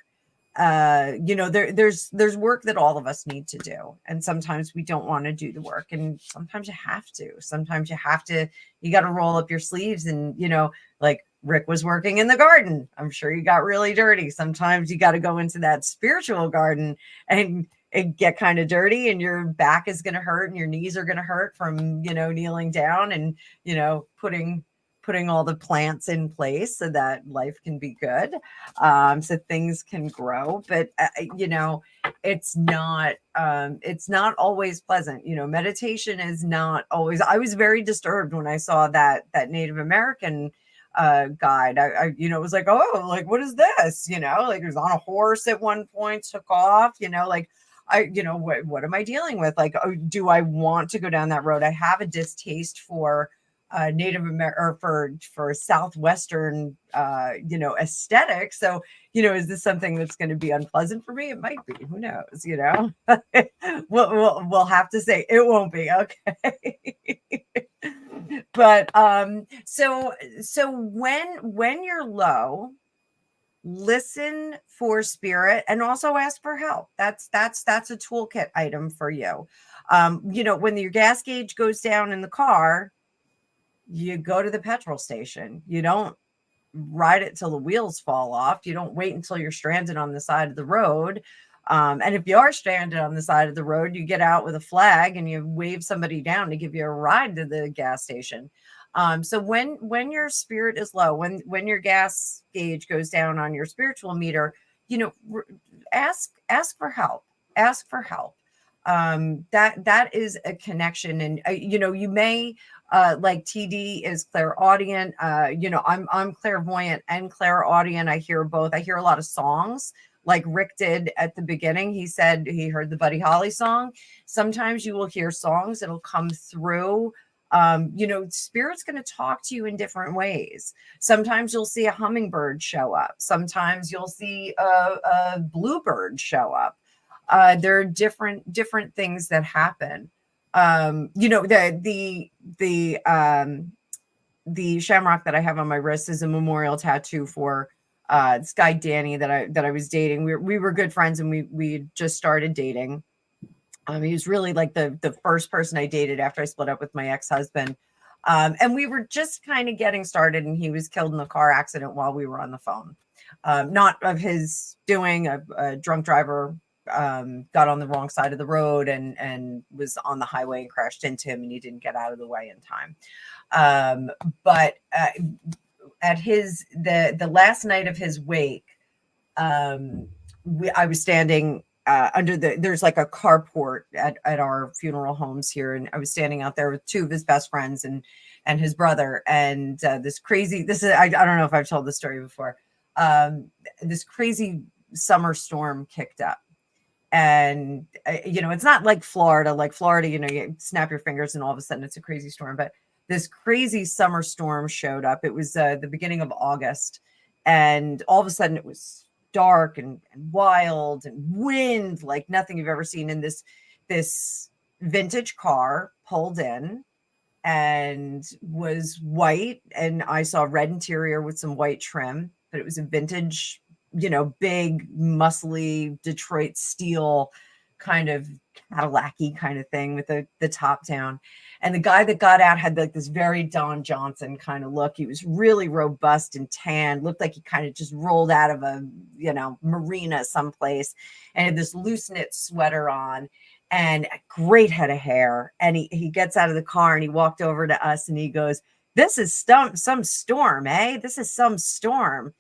Speaker 1: There's work that all of us need to do, and sometimes we don't want to do the work, and sometimes you got to roll up your sleeves, and like Rick was working in the garden. I'm sure you got really dirty. Sometimes you got to go into that spiritual garden and get kind of dirty, and your back is going to hurt and your knees are going to hurt from kneeling down and putting all the plants in place so that life can be good, so things can grow. But it's not always pleasant. Meditation is not always. I was very disturbed when I saw that Native American guide. I was like, oh, like, what is this? Like, he was on a horse at one point, took off. What am I dealing with? Like, oh, do I want to go down that road? I have a distaste for Native American, or for Southwestern, aesthetic. So, is this something that's going to be unpleasant for me? It might be. Who knows? We'll have to say it won't be. Okay. But so when you're low, listen for spirit and also ask for help. That's a toolkit item for you. When your gas gauge goes down in the car, you go to the petrol station. You don't ride it till the wheels fall off. You don't wait until you're stranded on the side of the road. And if you are stranded on the side of the road, you get out with a flag and you wave somebody down to give you a ride to the gas station. So when your spirit is low, when your gas gauge goes down on your spiritual meter, ask for help. Ask for help. That is a connection. And you may like TD is clairaudient. I'm clairvoyant and clairaudient. I hear both. I hear a lot of songs like Rick did at the beginning. He said he heard the Buddy Holly song. Sometimes you will hear songs that'll come through. Spirit's going to talk to you in different ways. Sometimes you'll see a hummingbird show up. Sometimes you'll see a bluebird show up. There are different things that happen. The shamrock that I have on my wrist is a memorial tattoo for this guy Danny that I was dating. We were good friends, and we just started dating. He was really like the first person I dated after I split up with my ex-husband. And we were just kind of getting started, and he was killed in a car accident while we were on the phone. Not of his doing. A drunk driver got on the wrong side of the road and was on the highway and crashed into him, and he didn't get out of the way in time. But at the last night of his wake, I was standing there's like a carport at our funeral homes here, and I was standing out there with two of his best friends and his brother, and I don't know if I've told this story before. This crazy summer storm kicked up. And it's not like Florida. Like Florida, you snap your fingers and all of a sudden it's a crazy storm. But this crazy summer storm showed up. It was the beginning of August, and all of a sudden it was dark and wild and wind like nothing you've ever seen. And this vintage car pulled in and was white, and I saw red interior with some white trim, but it was a vintage, big, muscly Detroit steel kind of Cadillac-y kind of thing with the top down. And the guy that got out had like this very Don Johnson kind of look. He was really robust and tan, looked like he kind of just rolled out of a, marina someplace, and had this loose knit sweater on and a great head of hair. And he gets out of the car and he walked over to us and he goes, "This is some storm, eh? This is some storm."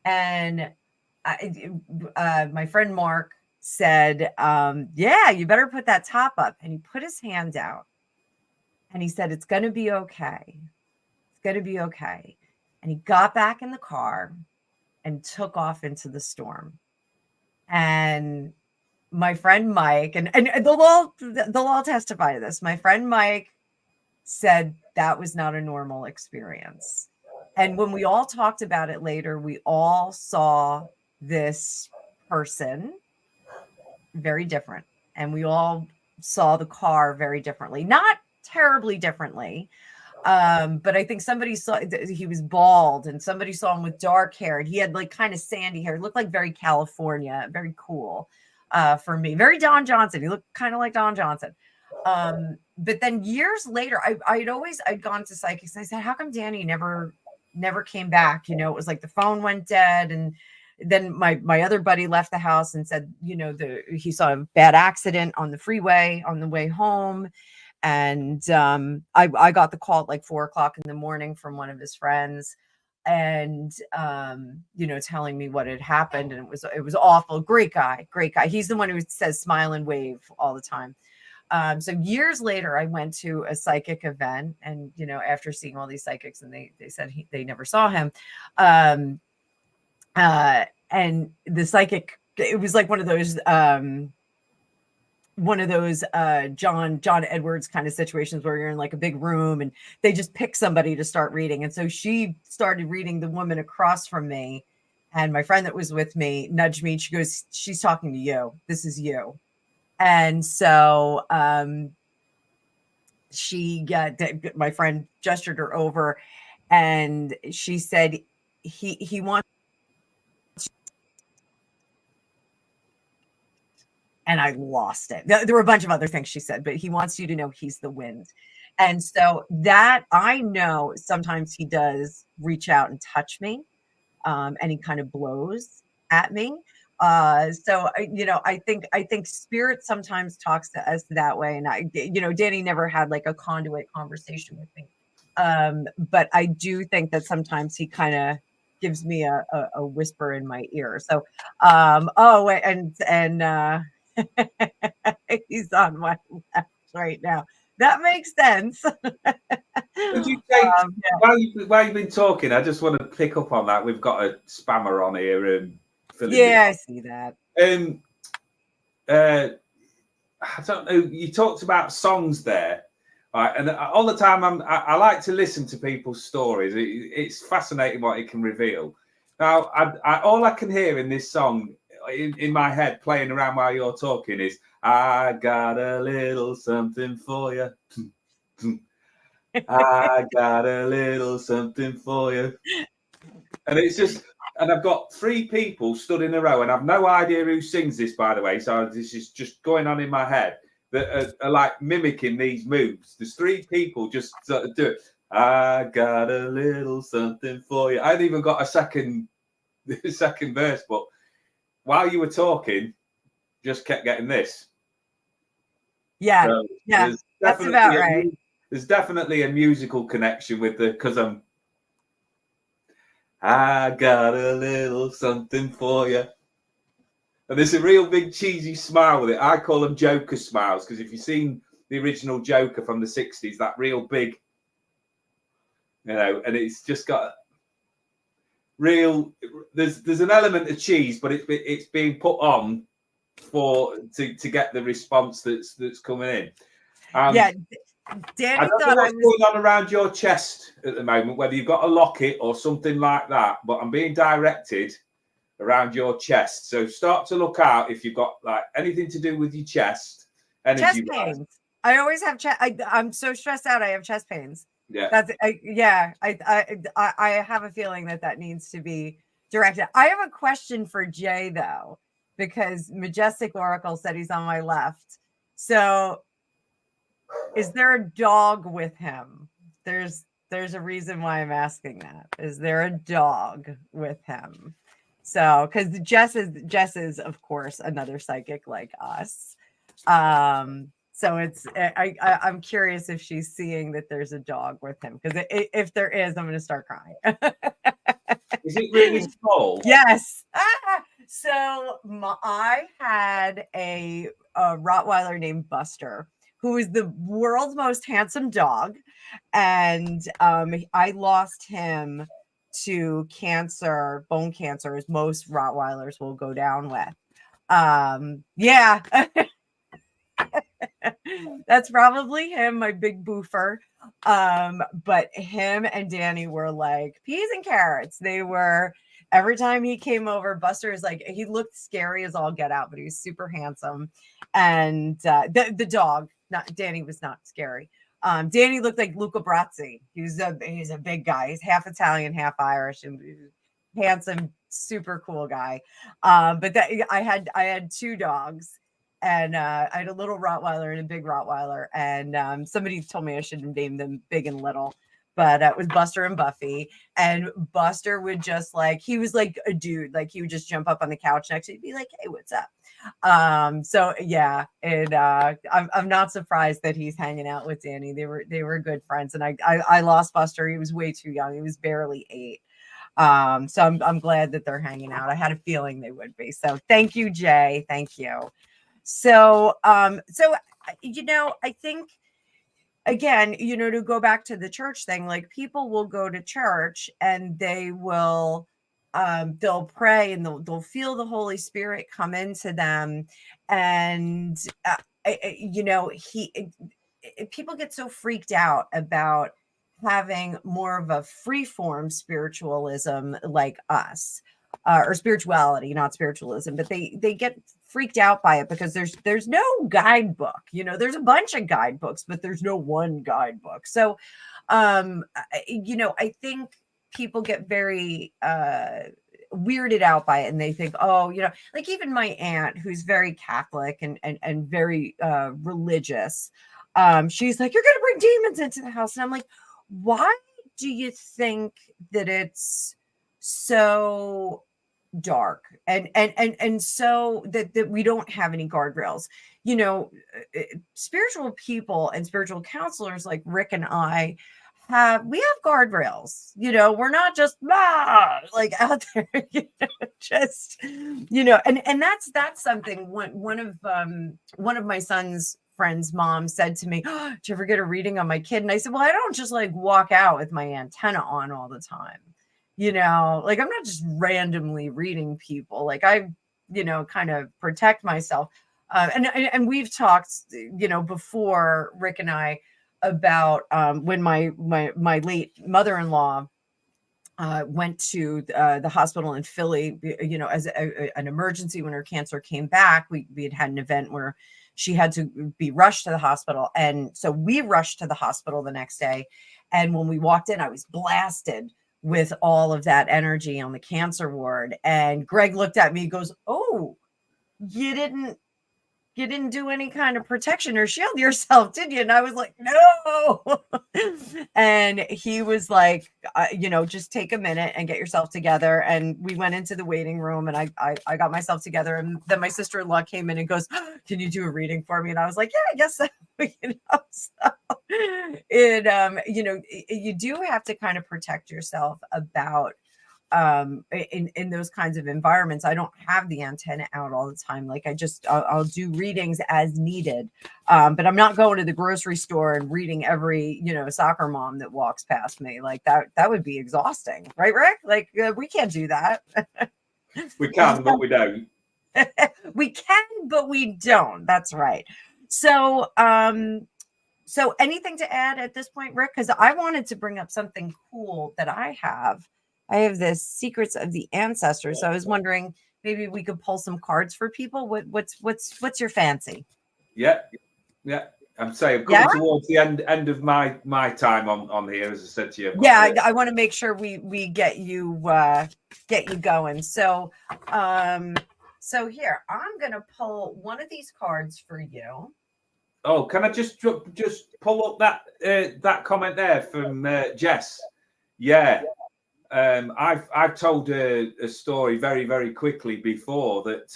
Speaker 1: And my friend Mark said, "Yeah, you better put that top up." And he put his hand out and he said, "It's going to be okay. It's going to be okay." And he got back in the car and took off into the storm. And my friend Mike, and they'll all testify to this. My friend Mike said that was not a normal experience. And when we all talked about it later, we all saw this person very different. And we all saw the car very differently, not terribly differently. But I think somebody saw he was bald, and somebody saw him with dark hair, and he had like kind of sandy hair. It looked like very California, very cool. For me, very Don Johnson. He looked kind of like Don Johnson. But then years later, I'd gone to psychics and I said, "How come Danny never came back?" It was like the phone went dead. And then my other buddy left the house and said, he saw a bad accident on the freeway on the way home. And I got the call at like 4:00 in the morning from one of his friends, and telling me what had happened. And it was awful. Great guy. He's the one who says smile and wave all the time. So years later, I went to a psychic event, and after seeing all these psychics, and they said they never saw him. And the psychic, it was like one of those John Edwards kind of situations where you're in like a big room and they just pick somebody to start reading. And so she started reading the woman across from me, and my friend that was with me nudged me. She goes, "She's talking to you. This is you." And so my friend gestured her over, and she said, he wants. And I lost it. There were a bunch of other things she said, but he wants you to know he's the wind. And so that, I know sometimes he does reach out and touch me, and he kind of blows at me. So I think spirit sometimes talks to us that way. And Danny never had like a conduit conversation with me. But I do think that sometimes he kind of gives me a whisper in my ear. So, and he's on my left right now. That makes sense.
Speaker 2: Would you take, while you've been talking, I just want to pick up on that. We've got a spammer on here.
Speaker 1: I see that.
Speaker 2: I don't know. You talked about songs there, right? And all the time, I like to listen to people's stories. It's fascinating what it can reveal. Now, all I can hear in this song, in my head, playing around while you're talking, is "I got a little something for you." I got a little something for you. And it's just, and I've got three people stood in a row, and I've no idea who sings this, by the way. So this is just going on in my head, that are like mimicking these moves. There's three people just sort of do it. I got a little something for you. I hadn't even got a second verse, but while you were talking, just kept getting this.
Speaker 1: Yeah, so yeah, that's about right.
Speaker 2: There's definitely a musical connection with because I got a little something for you. And there's a real big cheesy smile with it. I call them Joker smiles, because if you've seen the original Joker from the 60s, that real big, and it's just got real, there's an element of cheese, but it's being put on to get the response that's coming in.
Speaker 1: Yeah, Danny,
Speaker 2: I don't know what's going on around your chest at the moment, whether you've got a locket or something like that, but I'm being directed around your chest. So start to look out if you've got like anything to do with your chest,
Speaker 1: Chest
Speaker 2: energy wise.
Speaker 1: pains. I always have chest. I'm so stressed out. I have chest pains.
Speaker 2: Yeah.
Speaker 1: That's I have a feeling that needs to be directed. I have a question for Jay though, because Majestic Oracle said he's on my left. So is there a dog with him? There's a reason why I'm asking that. Is there a dog with him? So because Jess is of course another psychic like us. So it's I'm curious if she's seeing that there's a dog with him, because if there is, I'm going to start crying.
Speaker 2: Is it really small?
Speaker 1: Yes. So I had a Rottweiler named Buster, who is the world's most handsome dog, and I lost him to cancer, bone cancer, as most Rottweilers will go down with. Yeah. That's probably him, my big boofer. But him and Danny were like peas and carrots. They were, every time he came over, Buster is like, he looked scary as all get out, but he was super handsome. And the dog, not Danny, was not scary. Danny looked like Luca Brazzi. He's a big guy. He's half Italian, half Irish, and handsome, super cool guy. But that I had two dogs. And I had a little Rottweiler and a big Rottweiler. And somebody told me I should name them Big and Little. But it was Buster and Buffy. And Buster would just like, he was like a dude. Like he would just jump up on the couch next to me and be like, hey, what's up? So yeah, and I'm not surprised that he's hanging out with Danny. They were good friends. And I lost Buster. He was way too young. He was barely 8. So I'm glad that they're hanging out. I had a feeling they would be. So thank you, Jay. Thank you. So, I think, again, to go back to the church thing, like people will go to church and they will, they'll pray and they'll feel the Holy Spirit come into them. And, people get so freaked out about having more of a free form spiritualism like us. Or spirituality, not spiritualism, but they get freaked out by it because there's no guidebook. There's a bunch of guidebooks, but there's no one guidebook. So, I think people get very weirded out by it, and they think, oh, like even my aunt, who's very Catholic and very religious, she's like, you're gonna bring demons into the house, and I'm like, why do you think that it's so dark and so that we don't have any guardrails? Spiritual people and spiritual counselors like Rick and I have guardrails. We're not just like out there, just and that's something one of my son's friend's mom said to me, oh, did you ever get a reading on my kid? And I said, well, I don't just like walk out with my antenna on all the time. Like I'm not just randomly reading people. Like I, kind of protect myself. And we've talked, before, Rick and I, about when my late mother-in-law went to the hospital in Philly, as an emergency when her cancer came back. We had an event where she had to be rushed to the hospital. And so we rushed to the hospital the next day. And when we walked in, I was blasted with all of that energy on the cancer ward. And Greg looked at me, goes, oh, you didn't do any kind of protection or shield yourself, did you? And I was like, no. And he was like, just take a minute and get yourself together. And we went into the waiting room, and I got myself together. And then my sister-in-law came in and goes, oh, can you do a reading for me? And I was like, yeah, I guess so. So you do have to kind of protect yourself about in those kinds of environments. I don't have the antenna out all the time. Like I'll do readings as needed. But I'm not going to the grocery store and reading every, soccer mom that walks past me. Like that would be exhausting. Right, Rick? Like we can't do that.
Speaker 2: We can, but we don't.
Speaker 1: We can, but we don't. That's right. So, so anything to add at this point, Rick? Because I wanted to bring up something cool that I have I have this Secrets of the Ancestors. So I was wondering maybe we could pull some cards for people. What's your fancy?
Speaker 2: Yeah, yeah. I'm saying I'm
Speaker 1: Yeah.
Speaker 2: coming towards the end of my time on here, as I said to you.
Speaker 1: Yeah, I want to make sure we get you going. So so here, I'm gonna pull one of these cards for you.
Speaker 2: Oh, can I just pull up that comment there from Jess? Yeah. I've told a story very, very quickly before that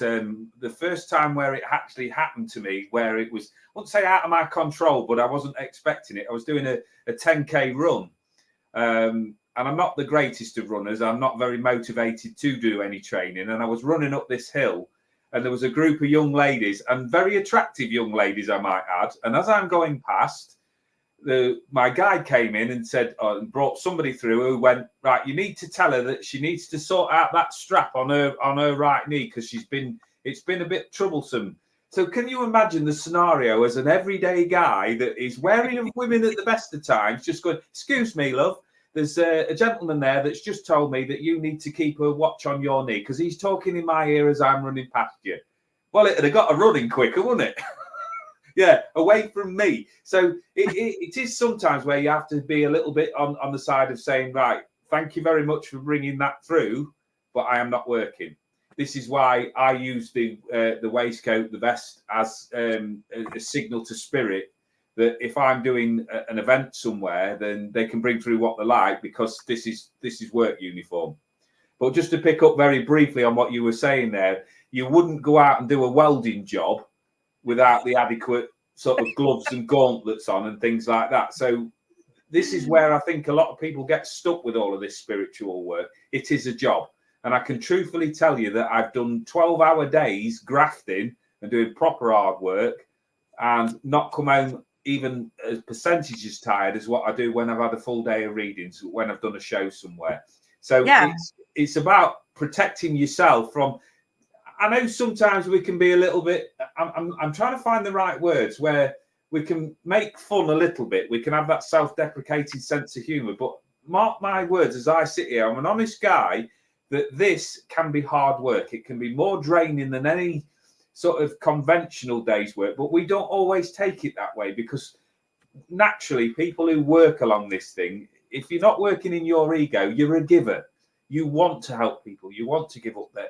Speaker 2: the first time where it actually happened to me, where it was, I wouldn't say out of my control, but I wasn't expecting it. I was doing a 10K run. And I'm not the greatest of runners. I'm not very motivated to do any training. And I was running up this hill, and there was a group of young ladies, and very attractive young ladies, I might add. And as I'm going past, my guide came in and said, and brought somebody through who went, right, you need to tell her that she needs to sort out that strap on her right knee, because it's been a bit troublesome. So can you imagine the scenario as an everyday guy that is wary of women at the best of times, just going, excuse me, love, there's a gentleman there that's just told me that you need to keep a watch on your knee because he's talking in my ear as I'm running past you. Well, it'd have got her running quicker, wouldn't it? Yeah, away from me. So it is sometimes where you have to be a little bit on the side of saying, right, thank you very much for bringing that through, but I am not working. This is why I use the waistcoat, the vest, as a signal to spirit that if I'm doing an event somewhere, then they can bring through what they like, because this is work uniform. But just to pick up very briefly on what you were saying there, you wouldn't go out and do a welding job without the adequate sort of gloves and gauntlets on and things like that. So this is where I think a lot of people get stuck with all of this spiritual work. It is a job. And I can truthfully tell you that I've done 12-hour days grafting and doing proper hard work and not come home even as percentage as tired as what I do when I've had a full day of readings, when I've done a show somewhere. So yeah, it's about protecting yourself from, I know sometimes we can be a little bit, I'm trying to find the right words where we can make fun a little bit. We can have that self-deprecating sense of humor, but mark my words, as I sit here, I'm an honest guy, that this can be hard work. It can be more draining than any sort of conventional day's work, but we don't always take it that way, because naturally people who work along this thing, if you're not working in your ego, you're a giver. You want to help people. You want to give up their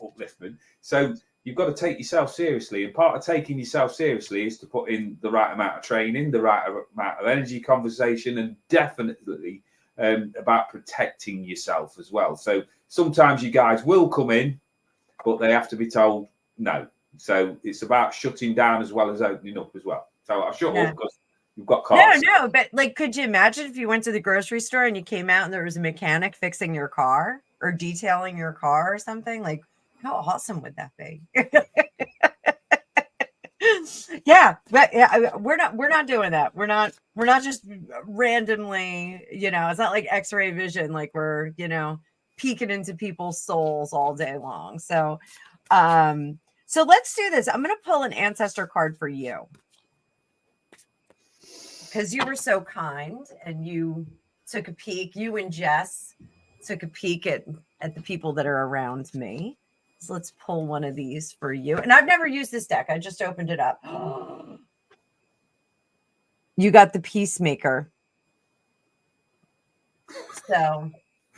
Speaker 2: upliftment. So you've got to take yourself seriously. And part of taking yourself seriously is to put in the right amount of training, the right amount of energy, conversation, and definitely about protecting yourself as well. So sometimes you guys will come in, but they have to be told no. So it's about shutting down as well as opening up as well. So I'll shut up because you've got cars.
Speaker 1: No, but like, could you imagine if you went to the grocery store and you came out and there was a mechanic fixing your car or detailing your car or something? Like, how awesome would that be? Yeah, but we're not doing that. We're not just randomly, it's not like X-ray vision, like we're, peeking into people's souls all day long. So so let's do this. I'm going to pull an ancestor card for you, because you were so kind and you took a peek. You and Jess took a peek at the people that are around me. So let's pull one of these for you. And I've never used this deck. I just opened it up. You got the Peacemaker. So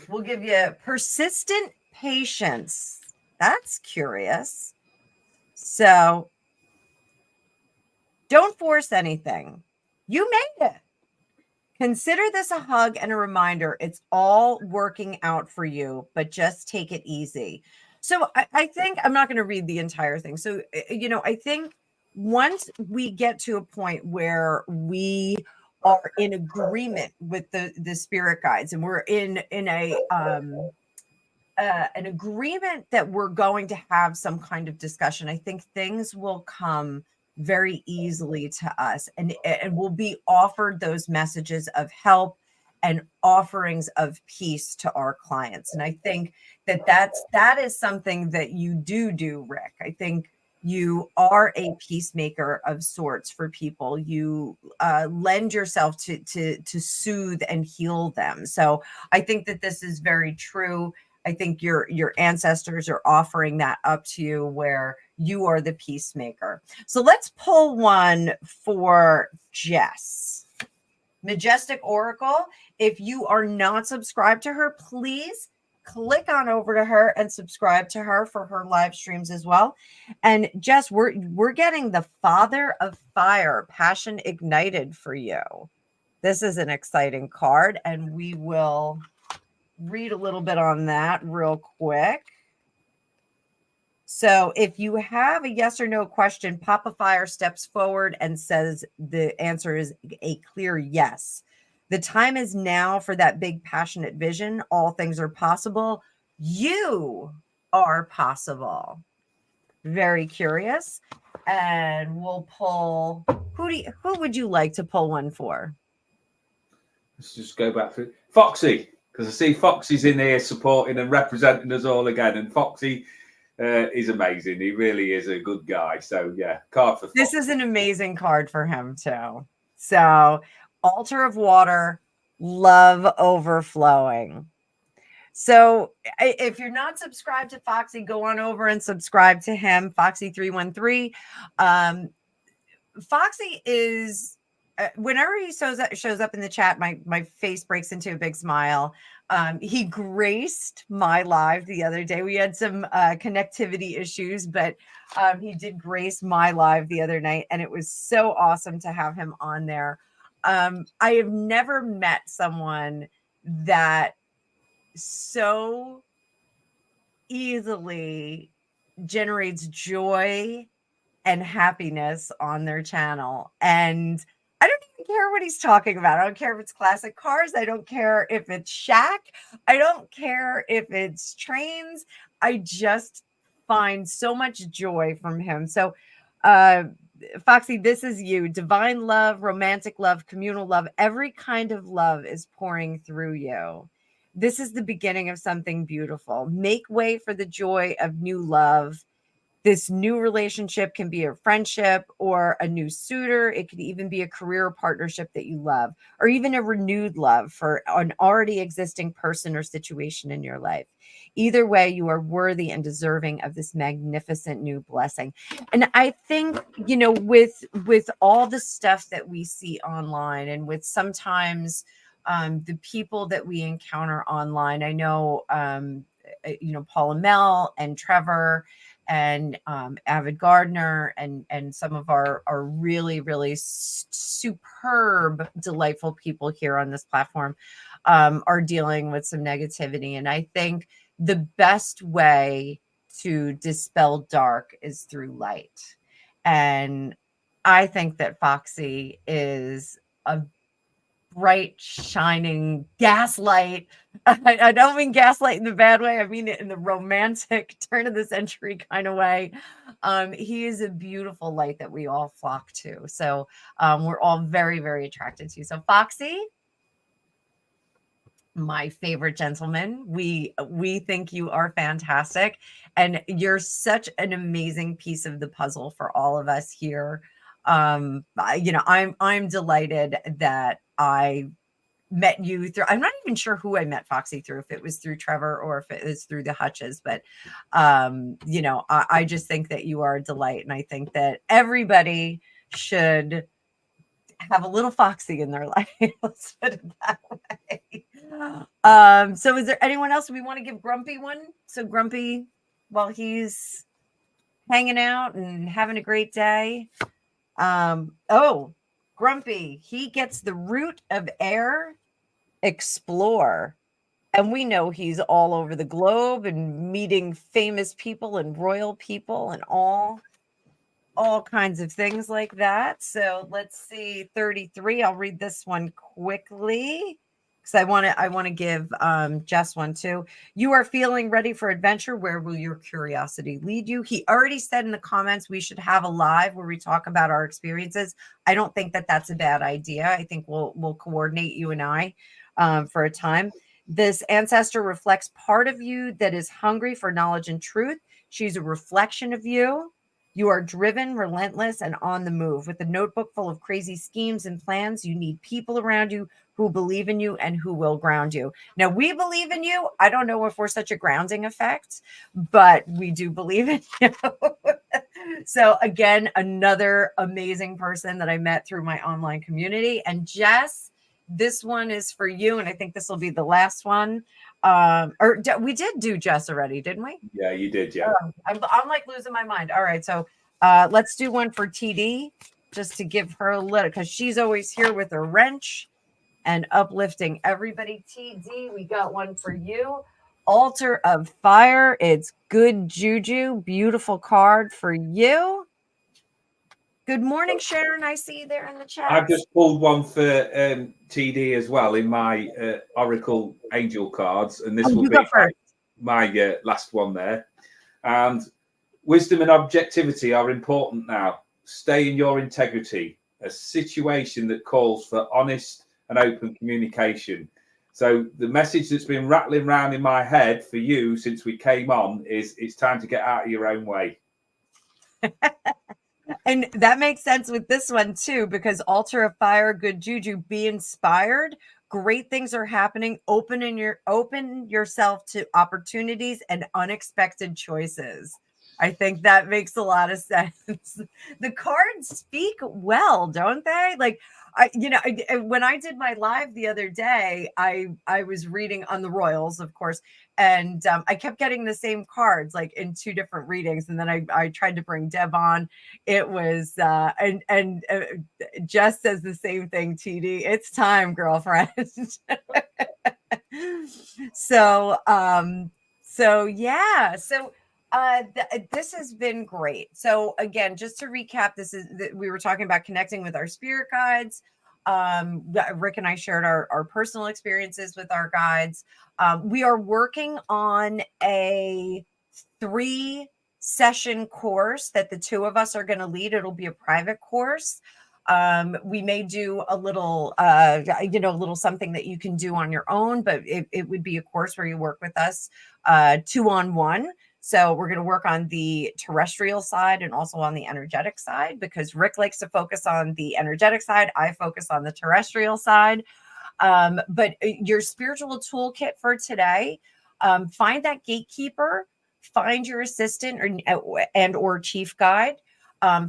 Speaker 1: we'll give you persistent patience. That's curious. So don't force anything. You made it. Consider this a hug and a reminder. It's all working out for you, but just take it easy. So I think I'm not going to read the entire thing. So, I think once we get to a point where we are in agreement with the spirit guides, and we're in a an agreement that we're going to have some kind of discussion, I think things will come very easily to us, and we'll be offered those messages of help and offerings of peace to our clients. And I think that is something that you do, Rick. I think You are a peacemaker of sorts for people. You lend yourself to soothe and heal them. So I think that this is very true. I think your ancestors are offering that up to you, where you are the peacemaker. So let's pull one for Jess. Majestic Oracle. If you are not subscribed to her, please click on over to her and subscribe to her for her live streams as well. And Jess, we're getting the Father of Fire, Passion Ignited for you. This is an exciting card, and we will read a little bit on that real quick. So if you have a yes or no question, Papa Fire steps forward and says the answer is a clear yes. The time is now for that big passionate vision. All things are possible. You are possible. Very curious. And we'll pull, who would you like to pull one for?
Speaker 2: Let's just go back through Foxy, because I see Foxy's in here supporting and representing us all again. And Foxy is amazing. He really is a good guy. So yeah, card for Foxy.
Speaker 1: This is an amazing card for him too. So Altar of Water, love overflowing. So if you're not subscribed to Foxy, go on over and subscribe to him, Foxy313. Foxy is, whenever he shows up in the chat, my face breaks into a big smile. He graced my live the other day. We had some connectivity issues, but he did grace my live the other night, and it was so awesome to have him on there. I have never met someone that so easily generates joy and happiness on their channel. And I don't even care what he's talking about. I don't care if it's classic cars. I don't care if it's Shaq. I don't care if it's trains. I just find so much joy from him. So, Foxy, this is you. Divine love, romantic love, communal love, every kind of love is pouring through you. This is the beginning of something beautiful. Make way for the joy of new love. This new relationship can be a friendship or a new suitor. It could even be a career partnership that you love, or even a renewed love for an already existing person or situation in your life. Either way, you are worthy and deserving of this magnificent new blessing. And I think, with all the stuff that we see online, and with sometimes the people that we encounter online, I know, Paula Mel and Trevor and Avid Gardner and some of our really, really superb, delightful people here on this platform are dealing with some negativity. And I think the best way to dispel dark is through light. And I think that Foxy is a bright, shining gaslight. I don't mean gaslight in the bad way. I mean it in the romantic turn of the century kind of way. He is a beautiful light that we all flock to. So we're all very, very attracted to. So Foxy, my favorite gentleman, we think you are fantastic, and you're such an amazing piece of the puzzle for all of us here. I'm delighted that I met you through. I'm not even sure who I met Foxy through, if it was through Trevor or if it was through the Hutches, but I just think that you are a delight, and I think that everybody should have a little Foxy in their life. Let's put it that way. So is there anyone else we want to give Grumpy one? So Grumpy, while he's hanging out and having a great day. Grumpy, he gets the Root of Air Explore. And we know he's all over the globe and meeting famous people and royal people and all kinds of things like that. So let's see, 33. I'll read this one quickly because I want to give Jess one too. You are feeling ready for adventure. Where will your curiosity lead you? He already said in the comments we should have a live where we talk about our experiences. I don't think that that's a bad idea. I think we'll coordinate, you and I, for a time. This ancestor reflects part of you that is hungry for knowledge and truth. She's a reflection of you. You are driven, relentless, and on the move. With a notebook full of crazy schemes and plans, you need people around you who believe in you and who will ground you. Now, we believe in you. I don't know if we're such a grounding effect, but we do believe in you. So, again, another amazing person that I met through my online community. And Jess, this one is for you. And I think this will be the last one. We did do Jess already, didn't we?
Speaker 2: Yeah, you did. Yeah.
Speaker 1: I'm like losing my mind. All right. So let's do one for TD just to give her a little, because she's always here with her wrench and uplifting everybody. TD, we got one for you. Altar of Fire. It's good juju. Beautiful card for you. Good morning, Sharon. I see you there in the chat.
Speaker 2: I've just pulled one for TD as well in my Oracle Angel cards, and this will be my last one there. And wisdom and objectivity are important now. Stay in your integrity. A situation that calls for honest and open communication. So the message that's been rattling around in my head for you since we came on is it's time to get out of your own way.
Speaker 1: And that makes sense with this one too, because Altar of Fire, good juju, be inspired. Great things are happening. Open yourself to opportunities and unexpected choices. I think that makes a lot of sense. The cards speak well, don't they? Like, when I did my live the other day, I was reading on the Royals, of course, and I kept getting the same cards, like in two different readings. And then I tried to bring Deb on. It was and Jess says the same thing. TD, it's time, girlfriend. So yeah. So this has been great. So again, just to recap, we were talking about connecting with our spirit guides. Rick and I shared our personal experiences with our guides. We are working on a 3-session course that the two of us are going to lead. It'll be a private course. We may do a little, a little something that you can do on your own, but it would be a course where you work with us 2-on-1. So we're going to work on the terrestrial side and also on the energetic side, because Rick likes to focus on the energetic side. I focus on the terrestrial side. But your spiritual toolkit for today, find that gatekeeper, find your assistant or chief guide.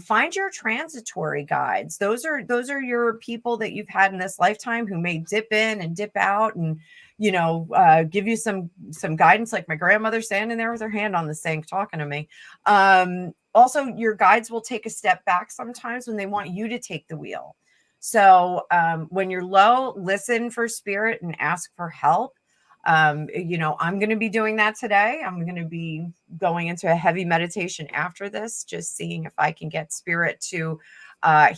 Speaker 1: Find your transitory guides. Those are your people that you've had in this lifetime who may dip in and dip out and, give you some guidance, like my grandmother standing there with her hand on the sink talking to me. Also, your guides will take a step back sometimes when they want you to take the wheel. So when you're low, listen for spirit and ask for help. I'm going to be doing that today. I'm going to be going into a heavy meditation after this, just seeing if I can get spirit to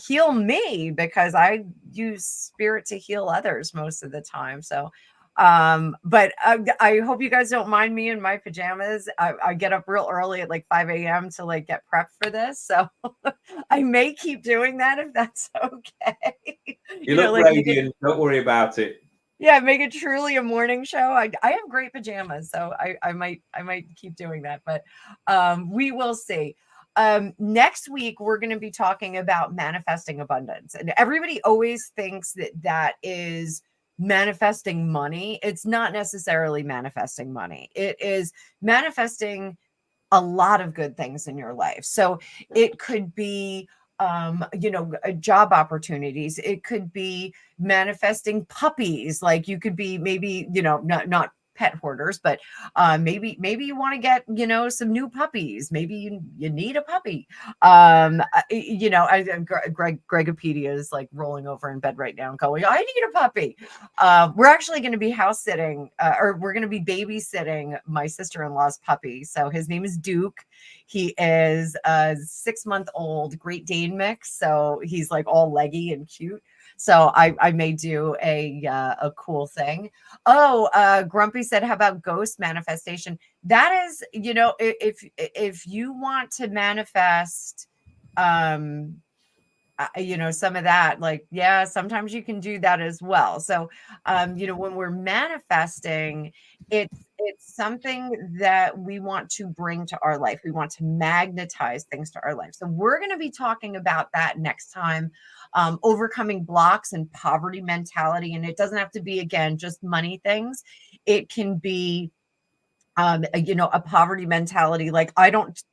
Speaker 1: heal me, because I use spirit to heal others most of the time. So, but I hope you guys don't mind me in my pajamas. I get up real early at like 5 a.m. to like get prepped for this. So I may keep doing that if that's okay.
Speaker 2: You look radiant. Don't worry about it.
Speaker 1: Yeah, make it truly a morning show. I have great pajamas, so I might keep doing that, but we will see. Next week, we're going to be talking about manifesting abundance. And everybody always thinks that is manifesting money. It's not necessarily manifesting money. It is manifesting a lot of good things in your life. So it could be job opportunities. It could be manifesting puppies. Like you could be maybe, not pet hoarders, but maybe you want to get, some new puppies. Maybe you need a puppy. Gregopedia is like rolling over in bed right now and going, I need a puppy. We're actually going to be house sitting, or we're going to be babysitting my sister-in-law's puppy. So his name is Duke. He is a 6-month-old Great Dane mix. So he's like all leggy and cute. So I may do a cool thing. Grumpy said, how about ghost manifestation? That is, if you want to manifest, some of that, like, yeah, sometimes you can do that as well. So, when we're manifesting, it's it's something that we want to bring to our life. We want to magnetize things to our life. So we're going to be talking about that next time, overcoming blocks and poverty mentality. And it doesn't have to be, again, just money things. It can be, a poverty mentality. Like,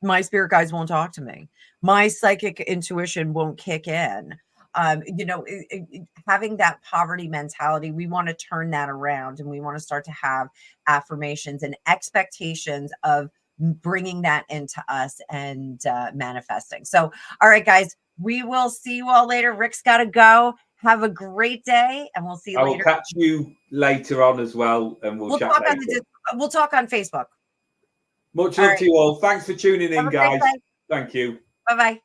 Speaker 1: my spirit guides won't talk to me. My psychic intuition won't kick in. Having that poverty mentality, we want to turn that around, and we want to start to have affirmations and expectations of bringing that into us and manifesting. So, all right, guys, we will see you all later. Rick's got to go. Have a great day, and we'll see you
Speaker 2: I
Speaker 1: later.
Speaker 2: will catch you later on as well, and we'll chat
Speaker 1: talk
Speaker 2: later.
Speaker 1: we'll talk on Facebook.
Speaker 2: Much love to you all. Thanks for tuning in, guys. Thank you.
Speaker 1: Bye-bye.